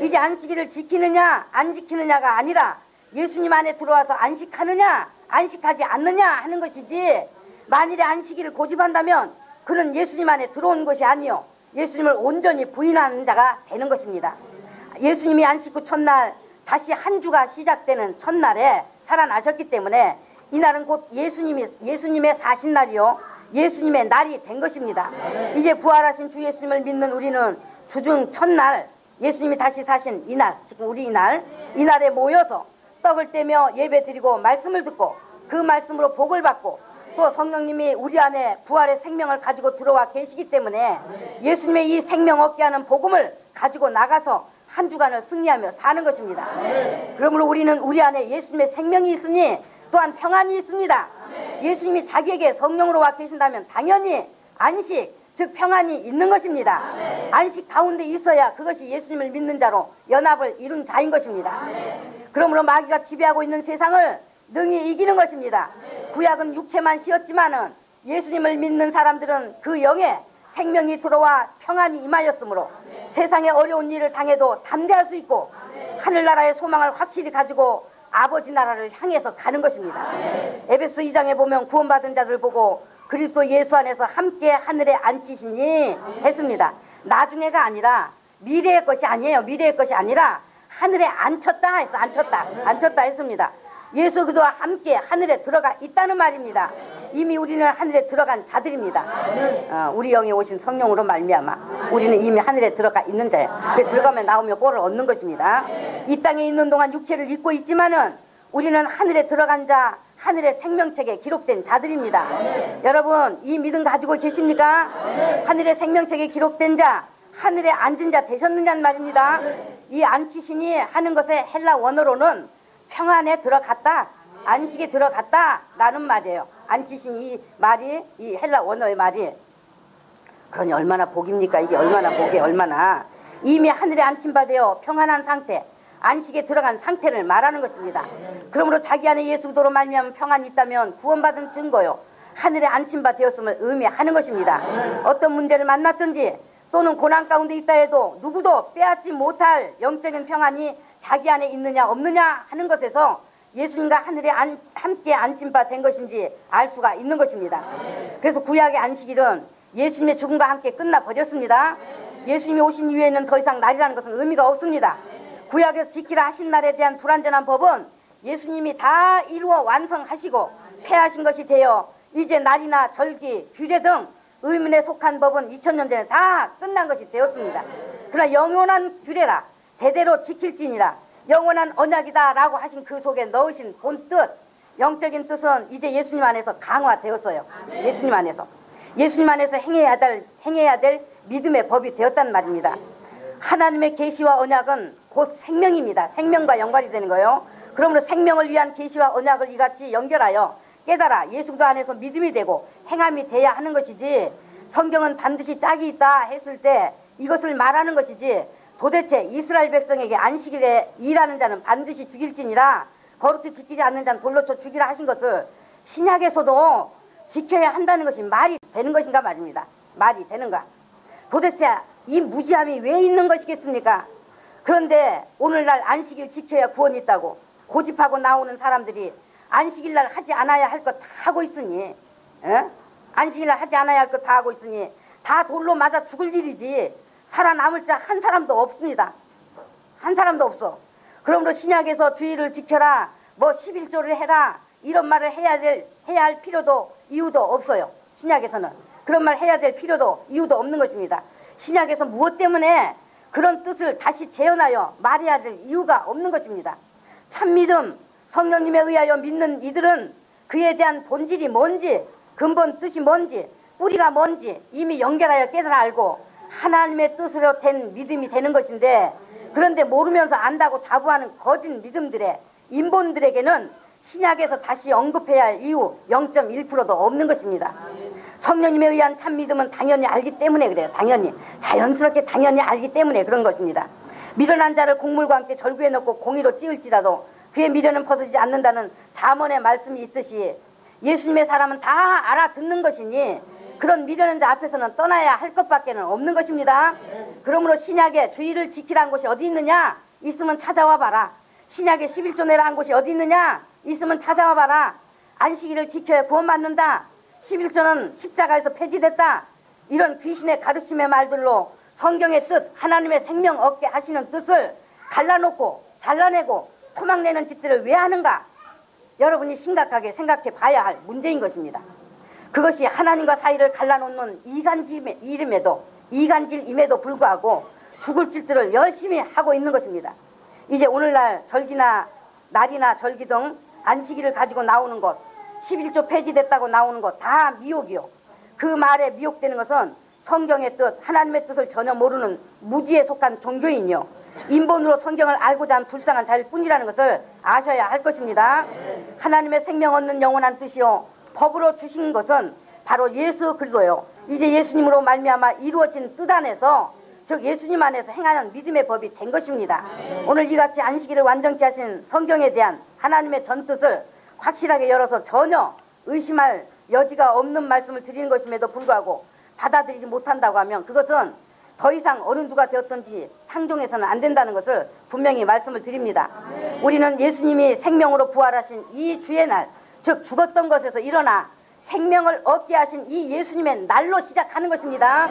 [SPEAKER 1] 이제 안식일을 지키느냐 안 지키느냐가 아니라 예수님 안에 들어와서 안식하느냐 안식하지 않느냐 하는 것이지, 만일에 안식일을 고집한다면 그는 예수님 안에 들어온 것이 아니요 예수님을 온전히 부인하는 자가 되는 것입니다. 예수님이 안식 후 첫날, 다시 한 주가 시작되는 첫날에 살아나셨기 때문에 이날은 곧 예수님의 사신 날이요 예수님의 날이 된 것입니다. 이제 부활하신 주 예수님을 믿는 우리는 주중 첫날 예수님이 다시 사신 이날, 지금 우리 이날에 모여서 떡을 떼며 예배드리고 말씀을 듣고 그 말씀으로 복을 받고 또 성령님이 우리 안에 부활의 생명을 가지고 들어와 계시기 때문에 예수님의 이 생명 얻게 하는 복음을 가지고 나가서 한 주간을 승리하며 사는 것입니다. 그러므로 우리는 우리 안에 예수님의 생명이 있으니 또한 평안이 있습니다. 예수님이 자기에게 성령으로 와 계신다면 당연히 안식, 즉 평안이 있는 것입니다. 안식 가운데 있어야 그것이 예수님을 믿는 자로 연합을 이룬 자인 것입니다. 그러므로 마귀가 지배하고 있는 세상을 능히 이기는 것입니다. 구약은 육체만 쉬었지만은 예수님을 믿는 사람들은 그 영에 생명이 들어와 평안이 임하였으므로 세상의 어려운 일을 당해도 담대할 수 있고 하늘나라의 소망을 확실히 가지고 아버지 나라를 향해서 가는 것입니다. 에베소 2장에 보면 구원받은 자들 보고 그리스도 예수 안에서 함께 하늘에 앉히시니 했습니다. 나중에가 아니라 미래의 것이 아니에요. 미래의 것이 아니라 하늘에 앉혔다 해서 앉혔다 했습니다. 예수 그리스도와 함께 하늘에 들어가 있다는 말입니다. 이미 우리는 하늘에 들어간 자들입니다. 우리 영에 오신 성령으로 말미암아 우리는 이미 하늘에 들어가 있는 자예요. 들어가면 나오며 꼴을 얻는 것입니다. 이 땅에 있는 동안 육체를 입고 있지만은 우리는 하늘에 들어간 자, 하늘의 생명책에 기록된 자들입니다. 여러분 이 믿음 가지고 계십니까? 하늘의 생명책에 기록된 자, 하늘에 앉은 자 되셨느냐는 말입니다. 이 앉히시니 하는 것의 헬라 원어로는 평안에 들어갔다, 안식에 들어갔다 라는 말이에요. 앉히신 이 말이, 이 헬라 원어의 말이, 그러니 얼마나 복입니까? 이게 얼마나 복이, 얼마나 이미 하늘에 앉힌 바 되어 평안한 상태, 안식에 들어간 상태를 말하는 것입니다. 그러므로 자기 안에 예수 그리스도로 말미암아 평안이 있다면 구원받은 증거요 하늘에 앉힌 바 되었음을 의미하는 것입니다. 어떤 문제를 만났든지 또는 고난 가운데 있다 해도 누구도 빼앗지 못할 영적인 평안이 자기 안에 있느냐 없느냐 하는 것에서 예수님과 하늘에 함께 앉힌 바 된 것인지 알 수가 있는 것입니다. 그래서 구약의 안식일은 예수님의 죽음과 함께 끝나버렸습니다. 예수님이 오신 이후에는 더 이상 날이라는 것은 의미가 없습니다. 구약에서 지키라 하신 날에 대한 불완전한 법은 예수님이 다 이루어 완성하시고 폐하신 것이 되어 이제 날이나 절기, 규례 등 의문에 속한 법은 2000년 전에 다 끝난 것이 되었습니다. 그러나 영원한 규례라 대대로 지킬지니라 영원한 언약이다 라고 하신 그 속에 넣으신 본뜻, 영적인 뜻은 이제 예수님 안에서 강화되었어요. 예수님 안에서 행해야 될 믿음의 법이 되었단 말입니다. 하나님의 계시와 언약은 곧 생명입니다. 생명과 연관이 되는 거예요. 그러므로 생명을 위한 계시와 언약을 이같이 연결하여 깨달아 예수 그리스도 안에서 믿음이 되고 행함이 돼야 하는 것이지, 성경은 반드시 짝이 있다 했을 때 이것을 말하는 것이지, 도대체 이스라엘 백성에게 안식일에 일하는 자는 반드시 죽일지니라 거룩히 지키지 않는 자는 돌로 쳐 죽이라 하신 것을 신약에서도 지켜야 한다는 것이 말이 되는 것인가 말입니다. 말이 되는가? 도대체 이 무지함이 왜 있는 것이겠습니까? 그런데 오늘날 안식일 지켜야 구원이 있다고 고집하고 나오는 사람들이 안식일날 하지 않아야 할 것 다 하고 있으니, 안식일날 하지 않아야 할 것 다 하고 있으니 다 돌로 맞아 죽을 일이지 살아남을 자 한 사람도 없습니다. 한 사람도 없어. 그러므로 신약에서 주의를 지켜라, 뭐 11조를 해라 이런 말을 해야 할 필요도 이유도 없어요. 신약에서는 그런 말 해야 될 필요도 이유도 없는 것입니다. 신약에서 무엇 때문에 그런 뜻을 다시 재현하여 말해야 될 이유가 없는 것입니다. 참믿음, 성령님에 의하여 믿는 이들은 그에 대한 본질이 뭔지, 근본 뜻이 뭔지, 뿌리가 뭔지 이미 연결하여 깨달아 알고 하나님의 뜻으로 된 믿음이 되는 것인데, 그런데 모르면서 안다고 자부하는 거짓 믿음들의 인본들에게는 신약에서 다시 언급해야 할 이유 0.1%도 없는 것입니다. 성령님에 의한 참믿음은 당연히 알기 때문에 그래요. 당연히 자연스럽게 당연히 알기 때문에 그런 것입니다. 미련한 자를 곡물과 함께 절구에 넣고 공의로 찌을지라도 그의 미련은 벗어지지 않는다는 잠언의 말씀이 있듯이 예수님의 사람은 다 알아듣는 것이니 그런 미련한 자 앞에서는 떠나야 할 것밖에 없는 것입니다. 그러므로 신약에 주의를 지키라는 곳이 어디 있느냐? 있으면 찾아와 봐라. 신약에 11조 내라 한 곳이 어디 있느냐? 있으면 찾아와 봐라. 안식일을 지켜야 구원받는다. 11조는 십자가에서 폐지됐다. 이런 귀신의 가르침의 말들로 성경의 뜻, 하나님의 생명 얻게 하시는 뜻을 갈라놓고 잘라내고 토막내는 짓들을 왜 하는가? 여러분이 심각하게 생각해 봐야 할 문제인 것입니다. 그것이 하나님과 사이를 갈라놓는 이간질임에도 불구하고 죽을 짓들을 열심히 하고 있는 것입니다. 이제 오늘날 절기나 날이나 절기 등 안식일을 가지고 나오는 것, 11조 폐지됐다고 나오는 것 다 미혹이요. 그 말에 미혹되는 것은 성경의 뜻, 하나님의 뜻을 전혀 모르는 무지에 속한 종교인이요, 인본으로 성경을 알고자 한 불쌍한 자일 뿐이라는 것을 아셔야 할 것입니다. 하나님의 생명 얻는 영원한 뜻이요 법으로 주신 것은 바로 예수 그리스도요, 이제 예수님으로 말미암아 이루어진 뜻 안에서, 즉 예수님 안에서 행하는 믿음의 법이 된 것입니다. 오늘 이같이 안식일을 완전케 하신 성경에 대한 하나님의 전뜻을 확실하게 열어서 전혀 의심할 여지가 없는 말씀을 드리는 것임에도 불구하고 받아들이지 못한다고 하면 그것은 더 이상 어느 누가 되었든지 상종해서는 안 된다는 것을 분명히 말씀을 드립니다. 우리는 예수님이 생명으로 부활하신 이 주의 날, 즉 죽었던 것에서 일어나 생명을 얻게 하신 이 예수님의 날로 시작하는 것입니다.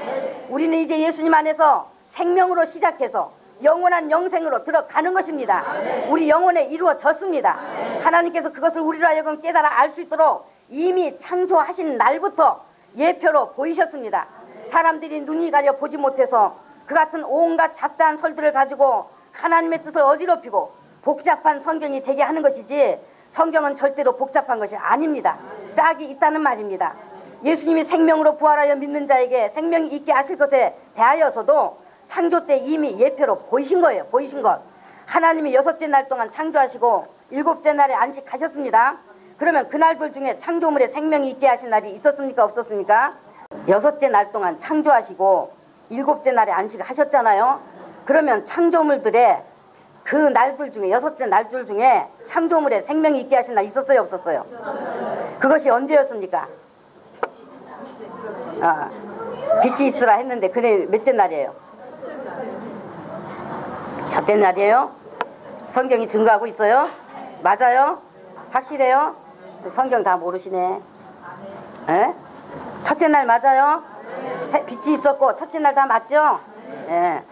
[SPEAKER 1] 우리는 이제 예수님 안에서 생명으로 시작해서 영원한 영생으로 들어가는 것입니다. 우리 영혼에 이루어졌습니다. 하나님께서 그것을 우리로 하여금 깨달아 알 수 있도록 이미 창조하신 날부터 예표로 보이셨습니다. 사람들이 눈이 가려 보지 못해서 그 같은 온갖 잡다한 설들을 가지고 하나님의 뜻을 어지럽히고 복잡한 성경이 되게 하는 것이지, 성경은 절대로 복잡한 것이 아닙니다. 짝이 있다는 말입니다. 예수님이 생명으로 부활하여 믿는 자에게 생명이 있게 하실 것에 대하여서도 창조 때 이미 예표로 보이신 거예요. 보이신 것. 하나님이 6째 날 동안 창조하시고 7째 날에 안식하셨습니다. 그러면 그날들 중에 창조물에 생명이 있게 하신 날이 있었습니까? 없었습니까? 6째 날 동안 창조하시고 7째 날에 안식하셨잖아요. 그러면 창조물들의 그 날들 중에 6째 날들 중에 창조물에 생명이 있게 하신 날 있었어요? 없었어요? 그것이 언제였습니까? 빛이 있으라 했는데 그날 몇째 날이에요? 첫째 날이에요? 성경이 증거하고 있어요? 맞아요? 확실해요? 성경 다 모르시네. 에? 첫째 날 맞아요? 빛이 있었고 첫째 날 다 맞죠? 예.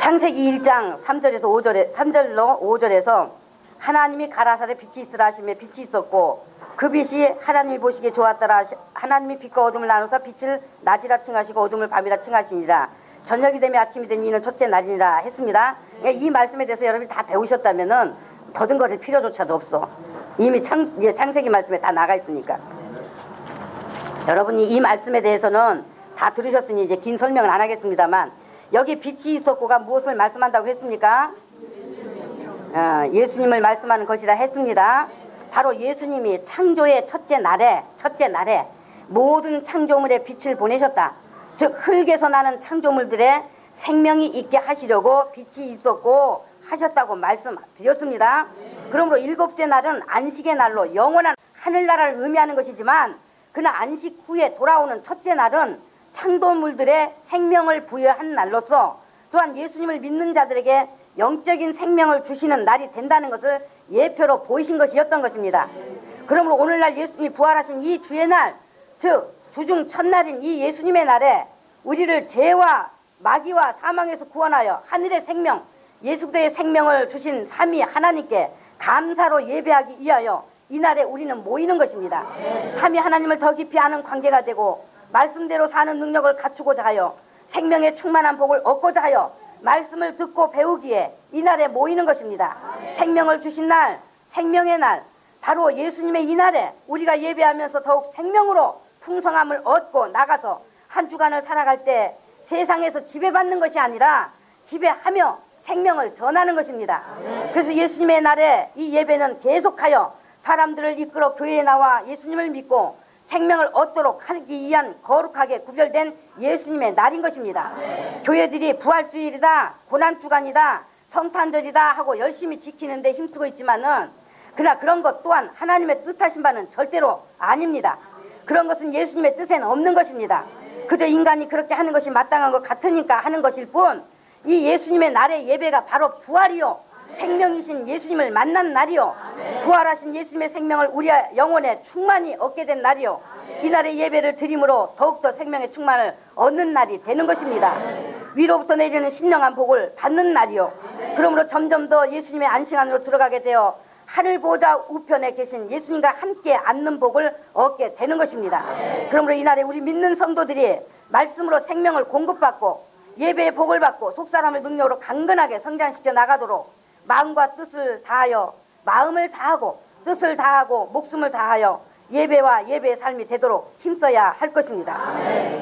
[SPEAKER 1] 창세기 1장 3절에서 5절에 3절로 5절에서 하나님이 가라사대 빛이 있으라 하시며 빛이 있었고 그 빛이 하나님이 보시기에 좋았더라. 하나님이 빛과 어둠을 나누사 빛을 낮이라 칭하시고 어둠을 밤이라 칭하시니라. 저녁이 되며 아침이 되니 이는 첫째 날이니라 했습니다. 이 말씀에 대해서 여러분이 다 배우셨다면은 더듬거릴 필요조차도 없어. 이미 창세기 말씀에 다 나가 있으니까. 여러분이 이 말씀에 대해서는 다 들으셨으니 이제 긴 설명은 안 하겠습니다만, 여기 빛이 있었고가 무엇을 말씀한다고 했습니까? 예수님을 말씀하는 것이라 했습니다. 바로 예수님이 창조의 첫째 날에 모든 창조물에 빛을 보내셨다. 즉 흙에서 나는 창조물들의 생명이 있게 하시려고 빛이 있었고 하셨다고 말씀드렸습니다. 그러므로 일곱째 날은 안식의 날로 영원한 하늘나라를 의미하는 것이지만, 그날 안식 후에 돌아오는 첫째 날은 창조물들의 생명을 부여한 날로서 또한 예수님을 믿는 자들에게 영적인 생명을 주시는 날이 된다는 것을 예표로 보이신 것이었던 것입니다. 그러므로 오늘날 예수님이 부활하신 이 주의 날, 즉 주중 첫날인 이 예수님의 날에 우리를 죄와 마귀와 사망에서 구원하여 하늘의 생명, 예수 그리스도의 생명을 주신 삼위 하나님께 감사로 예배하기 위하여 이 날에 우리는 모이는 것입니다. 삼위 하나님을 더 깊이 아는 관계가 되고 말씀대로 사는 능력을 갖추고자 하여 생명의 충만한 복을 얻고자 하여 말씀을 듣고 배우기에 이 날에 모이는 것입니다. 생명을 주신 날, 생명의 날, 바로 예수님의 이 날에 우리가 예배하면서 더욱 생명으로 풍성함을 얻고 나가서 한 주간을 살아갈 때 세상에서 지배받는 것이 아니라 지배하며 생명을 전하는 것입니다. 그래서 예수님의 날에 이 예배는 계속하여 사람들을 이끌어 교회에 나와 예수님을 믿고 생명을 얻도록 하기 위한 거룩하게 구별된 예수님의 날인 것입니다. 교회들이 부활주일이다, 고난주간이다, 성탄절이다 하고 열심히 지키는데 힘쓰고 있지만은, 그러나 그런 것 또한 하나님의 뜻하신 바는 절대로 아닙니다. 그런 것은 예수님의 뜻에는 없는 것입니다. 그저 인간이 그렇게 하는 것이 마땅한 것 같으니까 하는 것일 뿐, 이 예수님의 날의 예배가 바로 부활이요 생명이신 예수님을 만난 날이요, 부활하신 예수님의 생명을 우리 영혼에 충만히 얻게 된 날이요, 이 날의 예배를 드림으로 더욱더 생명의 충만을 얻는 날이 되는 것입니다. 위로부터 내리는 신령한 복을 받는 날이요, 그러므로 점점 더 예수님의 안식 안으로 들어가게 되어 하늘 보좌 우편에 계신 예수님과 함께 앉는 복을 얻게 되는 것입니다. 그러므로 이 날에 우리 믿는 성도들이 말씀으로 생명을 공급받고 예배의 복을 받고 속사람을 능력으로 강건하게 성장시켜 나가도록 마음과 뜻을 다하여, 마음을 다하고 뜻을 다하고 목숨을 다하여 예배와 예배의 삶이 되도록 힘써야 할 것입니다.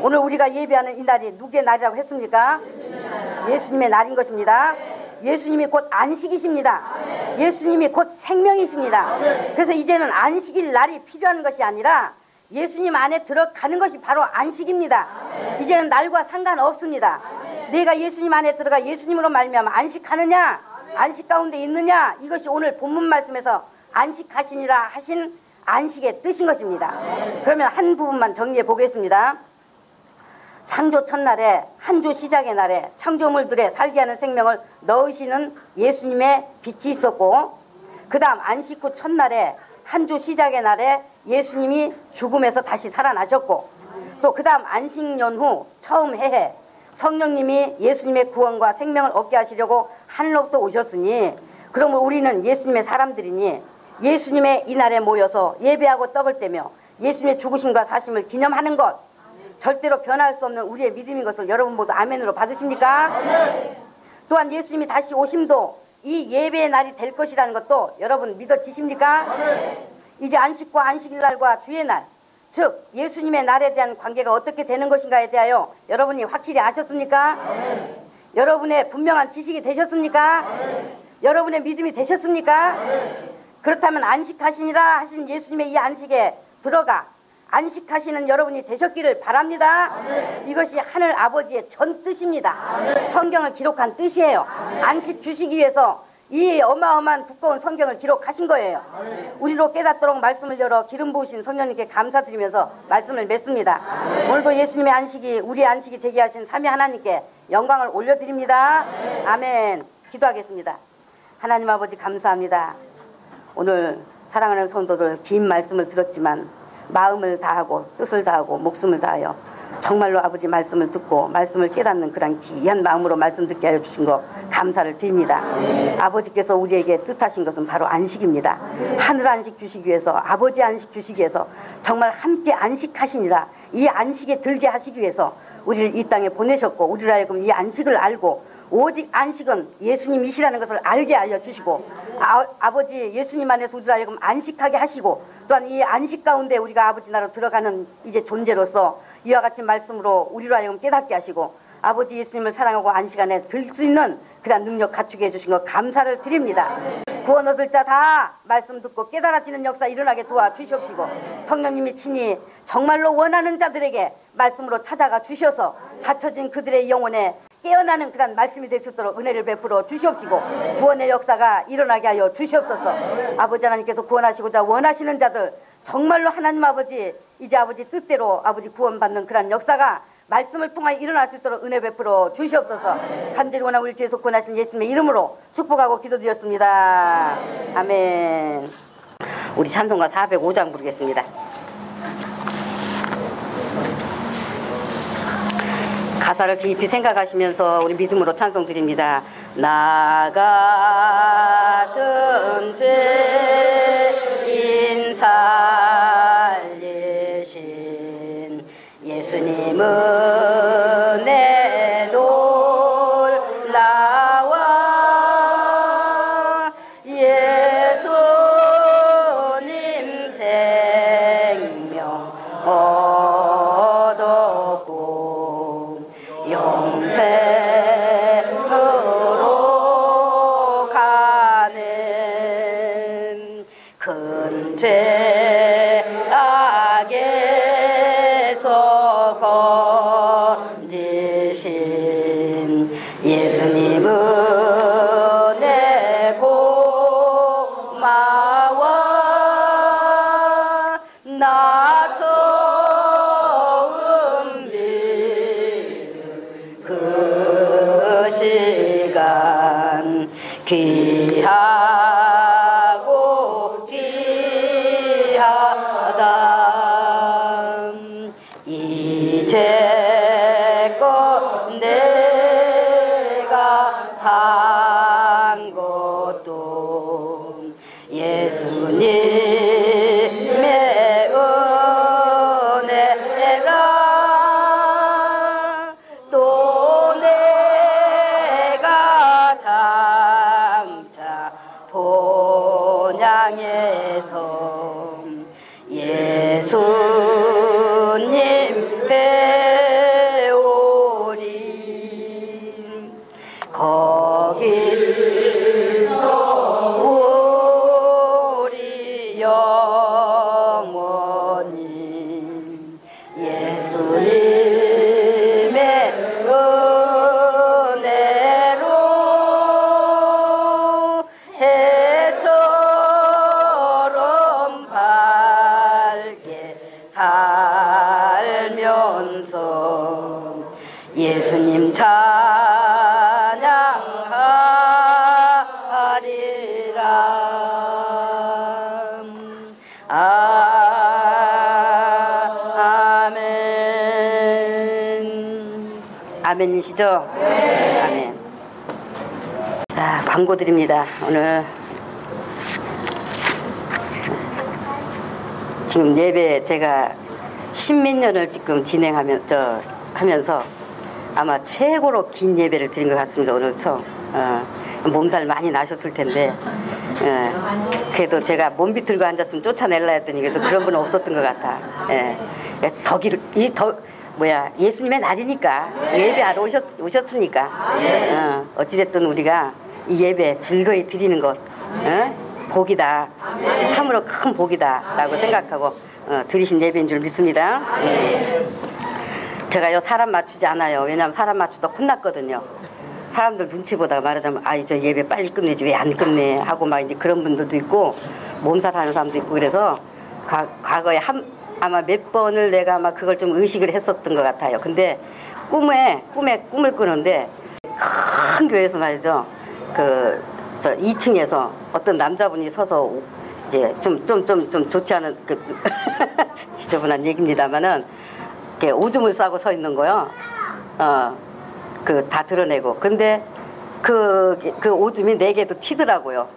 [SPEAKER 1] 오늘 우리가 예배하는 이 날이 누구의 날이라고 했습니까? 예수님의 날인 것입니다. 예수님이 곧 안식이십니다. 예수님이 곧 생명이십니다. 그래서 이제는 안식일 날이 필요한 것이 아니라 예수님 안에 들어가는 것이 바로 안식입니다. 이제는 날과 상관없습니다. 내가 예수님 안에 들어가 예수님으로 말미암아 안식하느냐, 안식 가운데 있느냐, 이것이 오늘 본문 말씀에서 안식하시니라 하신 안식의 뜻인 것입니다. 그러면 한 부분만 정리해 보겠습니다. 창조 첫날에, 한 주 시작의 날에 창조물들의 살게 하는 생명을 넣으시는 예수님의 빛이 있었고, 그 다음 안식 후 첫날에, 한 주 시작의 날에 예수님이 죽음에서 다시 살아나셨고, 또 그 다음 안식 연후 처음 해에 성령님이 예수님의 구원과 생명을 얻게 하시려고 하늘로부터 오셨으니, 그러면 우리는 예수님의 사람들이니 예수님의 이 날에 모여서 예배하고 떡을 떼며 예수님의 죽으심과 사심을 기념하는 것, 절대로 변할 수 없는 우리의 믿음인 것을 여러분 모두 아멘으로 받으십니까? 아멘. 또한 예수님이 다시 오심도 이 예배의 날이 될 것이라는 것도 여러분 믿어지십니까? 아멘. 이제 안식과 안식일 날과 주의 날, 즉 예수님의 날에 대한 관계가 어떻게 되는 것인가에 대하여 여러분이 확실히 아셨습니까? 아멘. 여러분의 분명한 지식이 되셨습니까? 아멘. 여러분의 믿음이 되셨습니까? 아멘. 그렇다면 안식하시니라 하신 예수님의 이 안식에 들어가 안식하시는 여러분이 되셨기를 바랍니다. 아멘. 이것이 하늘 아버지의 전 뜻입니다. 아멘. 성경을 기록한 뜻이에요. 아멘. 안식 주시기 위해서 이 어마어마한 두꺼운 성경을 기록하신 거예요. 아멘. 우리로 깨닫도록 말씀을 열어 기름 부으신 성령님께 감사드리면서 말씀을 맺습니다. 아멘. 오늘도 예수님의 안식이 우리의 안식이 되게 하신 삼위 하나님께 영광을 올려드립니다. 아멘. 아멘. 기도하겠습니다. 하나님 아버지 감사합니다. 오늘 사랑하는 성도들 긴 말씀을 들었지만 마음을 다하고 뜻을 다하고 목숨을 다하여 정말로 아버지 말씀을 듣고 말씀을 깨닫는 그런 귀한 마음으로 말씀 듣게 하여 주신 거 감사를 드립니다. 아버지께서 우리에게 뜻하신 것은 바로 안식입니다. 하늘 안식 주시기 위해서, 아버지 안식 주시기 위해서, 정말 함께 안식하시니라 이 안식에 들게 하시기 위해서 우리를 이 땅에 보내셨고, 우리를 하여금 이 안식을 알고 오직 안식은 예수님이시라는 것을 알게 하여 주시고, 아버지 예수님 안에서 우리를 하여금 안식하게 하시고, 또한 이 안식 가운데 우리가 아버지 나라로 들어가는 이제 존재로서 이와 같이 말씀으로 우리로 하여금 깨닫게 하시고, 아버지 예수님을 사랑하고 안식 안에 들 수 있는 그런 능력 갖추게 해주신 것 감사를 드립니다. 구원 얻을 자 다 말씀 듣고 깨달아지는 역사 일어나게 도와주시옵시고, 성령님이 친히 정말로 원하는 자들에게 말씀으로 찾아가 주셔서 갇혀진 그들의 영혼에 깨어나는 그런 말씀이 될 수 있도록 은혜를 베풀어 주시옵시고, 구원의 역사가 일어나게 하여 주시옵소서. 아버지 하나님께서 구원하시고자 원하시는 자들 정말로 하나님 아버지 이제 아버지 뜻대로 아버지 구원받는 그런 역사가 말씀을 통하여 일어날 수 있도록 은혜 베풀어 주시옵소서. 간절히 원하는 우리 주에서 구원하신 예수님의 이름으로 축복하고 기도드렸습니다. 아멘. 우리 찬송가 405장 부르겠습니다. 가사를 깊이 생각하시면서 우리 믿음으로 찬송 드립니다. 나 같은 죄인 살리신 예수님은 내 놀라와 예수님 생명 얻었고 영생으로 가는 큰 죄악에서 건지신 예수님은 내 고마워 나 처음 믿은 그 시간 귀하고 귀하다 이제껏 내가 산 것도 예수님의 은혜라 또 내가 장차 본향에서 예수님 배우리 거기서 우리 영원히 예수님의 은혜로 해처럼 밝게 살면서 예수님 찬양하리라. 아멘. 아멘이시죠? 네. 아멘. 자, 광고 드립니다. 오늘 지금 예배 제가 십몇 년을 지금 하면서 아마 최고로 긴 예배를 드린 것 같습니다. 오늘 몸살 많이 나셨을 텐데 그래도 제가 몸 비틀고 앉았으면 쫓아낼라 했더니 그래도 그런 분은 없었던 것 같아. 예수님의 날이니까 예배하러 오셨으니까 어찌됐든 우리가 이 예배 즐거이 드리는 것 복이다. 참으로 큰 복이다 라고 생각하고 드리신 예배인 줄 믿습니다. 제가요 사람 맞추지 않아요. 왜냐하면 사람 맞추다 혼났거든요. 사람들 눈치 보다가 말하자면 저 예배 빨리 끝내지 왜 안 끝내 하고 막 이제 그런 분들도 있고 몸살 하는 사람도 있고 그래서 과거에 아마 몇 번을 내가 아마 그걸 좀 의식을 했었던 것 같아요. 근데 꿈을 꾸는데 큰 교회에서 말이죠. 저 2층에서 어떤 남자분이 서서 이제 좀 좋지 않은 지저분한 얘기입니다만은
[SPEAKER 3] 이렇게 오줌을 싸고 서 있는 거요. 그 다 드러내고. 근데 그 오줌이 4개도 튀더라고요.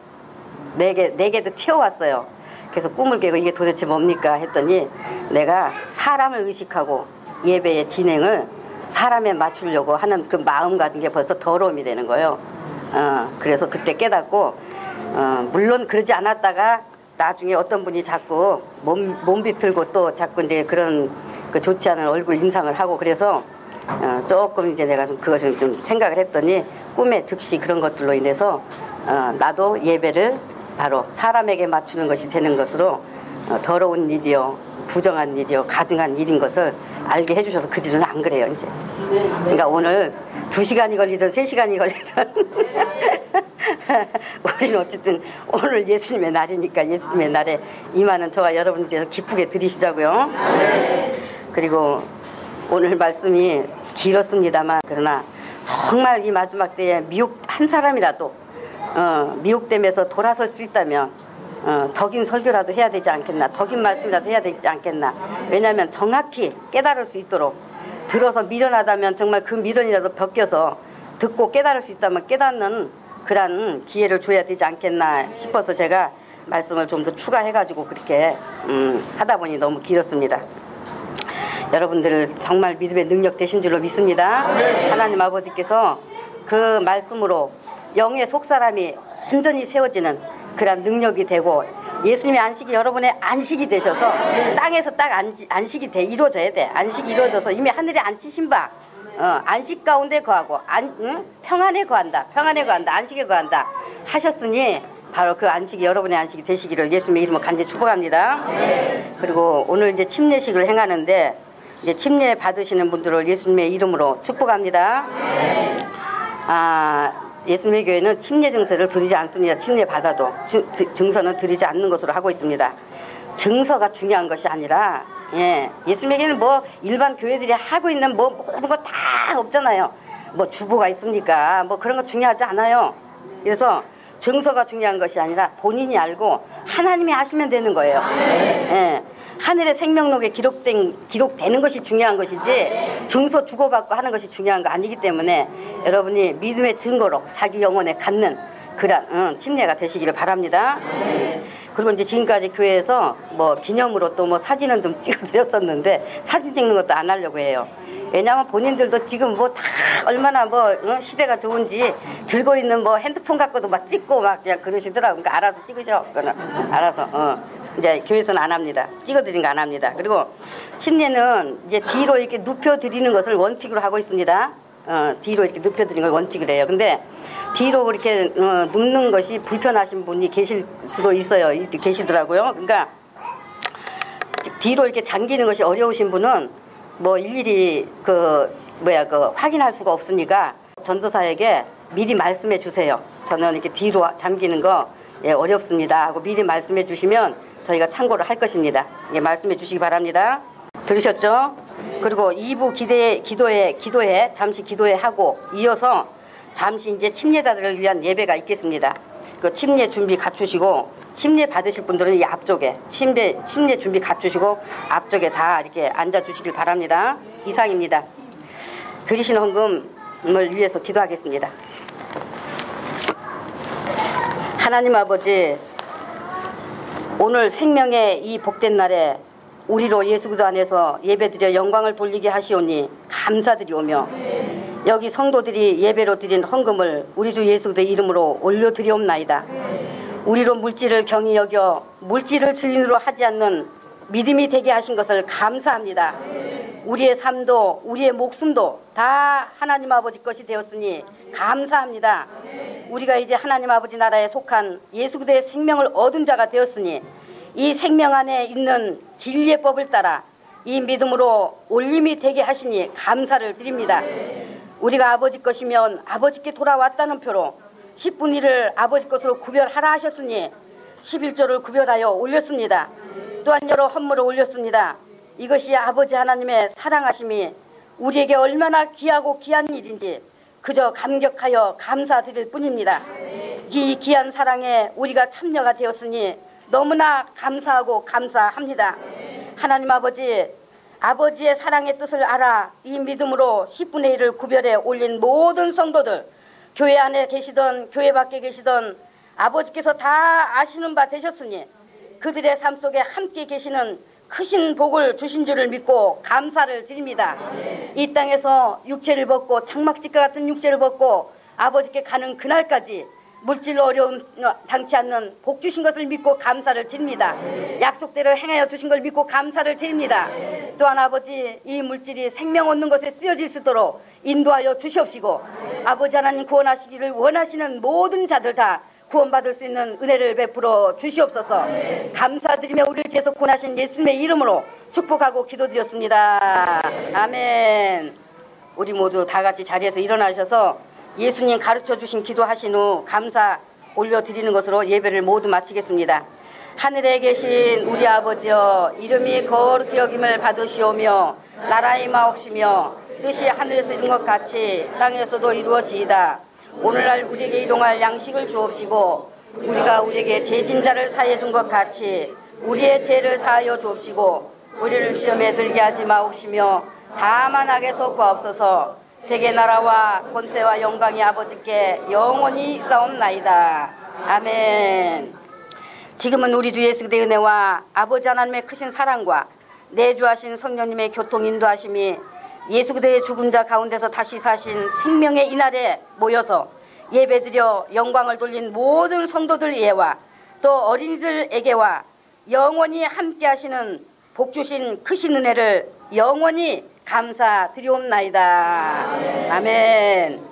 [SPEAKER 3] 4개도 튀어왔어요. 그래서 꿈을 깨고 이게 도대체 뭡니까 했더니 내가 사람을 의식하고 예배의 진행을 사람에 맞추려고 하는 그 마음 가진 게 벌써 더러움이 되는 거예요. 그래서 그때 깨닫고 물론 그러지 않았다가 나중에 어떤 분이 자꾸 몸 비틀고 또 자꾸 이제 그런 그 좋지 않은 얼굴 인상을 하고 그래서 조금 이제 내가 좀 그것을 좀 생각을 했더니 꿈에 즉시 그런 것들로 인해서 나도 예배를 바로 사람에게 맞추는 것이 되는 것으로 더러운 일이요 부정한 일이요 가증한 일인 것을 알게 해주셔서 그 뒤로는 안 그래요 이제. 그러니까 오늘 2시간이 걸리든 3시간이 걸리든 우리는 어쨌든 오늘 예수님의 날이니까 예수님의 날에 임하는 저와 여러분께서 기쁘게 드리시자고요. 그리고 오늘 말씀이 길었습니다만 그러나 정말 이 마지막 때에 한 사람이라도 미혹됨에서 돌아설 수 있다면 덕인 설교라도 해야 되지 않겠나, 덕인 말씀이라도 해야 되지 않겠나. 왜냐하면 정확히 깨달을 수 있도록 들어서 미련하다면 정말 그 미련이라도 벗겨서 듣고 깨달을 수 있다면 깨닫는 그런 기회를 줘야 되지 않겠나 싶어서 제가 말씀을 좀 더 추가해가지고 그렇게 하다 보니 너무 길었습니다. 여러분들 정말 믿음의 능력 되신 줄로 믿습니다. 하나님 아버지께서 그 말씀으로 영의 속사람이 완전히 세워지는 그런 능력이 되고 예수님의 안식이 여러분의 안식이 되셔서 땅에서 딱 안식이 이루어져야 돼. 안식이 이루어져서 이미 하늘에 앉히신 바 안식 가운데 거하고 평안에 거한다. 평안에 거한다. 안식에 거한다 하셨으니 바로 그 안식이 여러분의 안식이 되시기를 예수님의 이름으로 간절히 축복합니다. 그리고 오늘 이제 침례식을 행하는데 이제 침례 받으시는 분들을 예수님의 이름으로 축복합니다. 예수님의 교회는 침례 증서를 드리지 않습니다. 침례 받아도 증서는 드리지 않는 것으로 하고 있습니다. 증서가 중요한 것이 아니라 예수님에게는 뭐 일반 교회들이 하고 있는 뭐 모든 거 다 없잖아요. 뭐 주보가 있습니까? 뭐 그런 거 중요하지 않아요. 그래서 증서가 중요한 것이 아니라 본인이 알고 하나님이 하시면 되는 거예요. 하늘의 생명록에 기록되는 것이 중요한 것이지 증서 주고받고 하는 것이 중요한 거 아니기 때문에 여러분이 믿음의 증거로 자기 영혼에 갖는 그런 침례가 되시기를 바랍니다. 그리고 이제 지금까지 교회에서 뭐 기념으로 또 뭐 사진은 좀 찍어드렸었는데 사진 찍는 것도 안 하려고 해요. 왜냐하면 본인들도 지금 뭐 다 얼마나 뭐 시대가 좋은지 들고 있는 뭐 핸드폰 갖고도 막 찍고 막 그냥 그러시더라고. 그러니까 알아서 찍으셔. 그거는 알아서 이제 교회에서는 안 합니다. 찍어드린 거 안 합니다. 그리고 침례는 이제 뒤로 이렇게 눕혀드리는 것을 원칙으로 하고 있습니다. 뒤로 이렇게 눕혀드리는 걸 원칙으로 해요. 근데 뒤로 그렇게 눕는 것이 불편하신 분이 계실 수도 있어요. 이렇게 계시더라고요. 그러니까 뒤로 이렇게 잠기는 것이 어려우신 분은 뭐 일일이 확인할 수가 없으니까 전도사에게 미리 말씀해 주세요. 저는 이렇게 뒤로 잠기는 거 어렵습니다 하고 미리 말씀해 주시면 저희가 참고를 할 것입니다. 말씀해 주시기 바랍니다. 들으셨죠? 그리고 2부 기도회 잠시 기도회 하고 이어서 잠시 이제 침례자들을 위한 예배가 있겠습니다. 그 침례 준비 갖추시고 침례 받으실 분들은 이 앞쪽에 침례 준비 갖추시고 앞쪽에 다 이렇게 앉아 주시길 바랍니다. 이상입니다. 드리신 헌금을 위해서 기도하겠습니다. 하나님 아버지, 오늘 생명의 이 복된 날에 우리로 예수 그리스도 안에서 예배드려 영광을 돌리게 하시오니 감사드리오며 여기 성도들이 예배로 드린 헌금을 우리 주 예수 그리스도의 이름으로 올려드리옵나이다. 우리로 물질을 경히 여겨 물질을 주인으로 하지 않는 믿음이 되게 하신 것을 감사합니다. 우리의 삶도 우리의 목숨도 다 하나님 아버지 것이 되었으니 감사합니다. 우리가 이제 하나님 아버지 나라에 속한 예수 그리스도의 생명을 얻은 자가 되었으니 이 생명 안에 있는 진리의 법을 따라 이 믿음으로 올림이 되게 하시니 감사를 드립니다. 우리가 아버지 것이면 아버지께 돌아왔다는 표로 10분 1을 아버지 것으로 구별하라 하셨으니 11조를 구별하여 올렸습니다. 또한 여러 헌물을 올렸습니다. 이것이 아버지 하나님의 사랑하심이 우리에게 얼마나 귀하고 귀한 일인지 그저 감격하여 감사드릴 뿐입니다. 이 귀한 사랑에 우리가 참여가 되었으니 너무나 감사하고 감사합니다. 하나님 아버지, 아버지의 사랑의 뜻을 알아 이 믿음으로 10분의 1을 구별해 올린 모든 성도들, 교회 안에 계시던 교회 밖에 계시던 아버지께서 다 아시는 바 되셨으니 그들의 삶 속에 함께 계시는 크신 복을 주신 줄을 믿고 감사를 드립니다. 이 땅에서 육체를 벗고 장막짓과 같은 육체를 벗고 아버지께 가는 그날까지 물질로 어려움 당치 않는 복 주신 것을 믿고 감사를 드립니다. 약속대로 행하여 주신 걸 믿고 감사를 드립니다. 또한 아버지, 이 물질이 생명 얻는 것에 쓰여질 수 있도록 인도하여 주시옵시고 아버지 하나님 구원하시기를 원하시는 모든 자들 다 구원받을 수 있는 은혜를 베풀어 주시옵소서. 감사드리며 우리를 죄에서 구원하신 예수님의 이름으로 축복하고 기도드렸습니다. 아멘. 우리 모두 다 같이 자리에서 일어나셔서 예수님 가르쳐 주신 기도하신 후 감사 올려드리는 것으로 예배를 모두 마치겠습니다. 하늘에 계신 우리 아버지여, 이름이 거룩히 여김을 받으시오며 나라의 마옵시며 뜻이 하늘에서 이룬 것 같이 땅에서도 이루어지이다. 오늘날 우리에게 일용할 양식을 주옵시고 우리가 우리에게 죄진 자를 사하여 준 것 같이 우리의 죄를 사하여 주옵시고 우리를 시험에 들게 하지 마옵시며 다만 악에서 구하옵소서. 대개 나라와 권세와 영광이 아버지께 영원히 있사옵나이다. 아멘. 지금은 우리 주 예수 그리스도의 은혜와 아버지 하나님의 크신 사랑과 내주하신 성령님의 교통 인도하심이 예수 그리스도의 죽은 자 가운데서 다시 사신 생명의 이날에 모여서 예배드려 영광을 돌린 모든 성도들 예와 또 어린이들에게와 영원히 함께 하시는 복 주신 크신 은혜를 영원히 감사드리옵나이다. 아멘.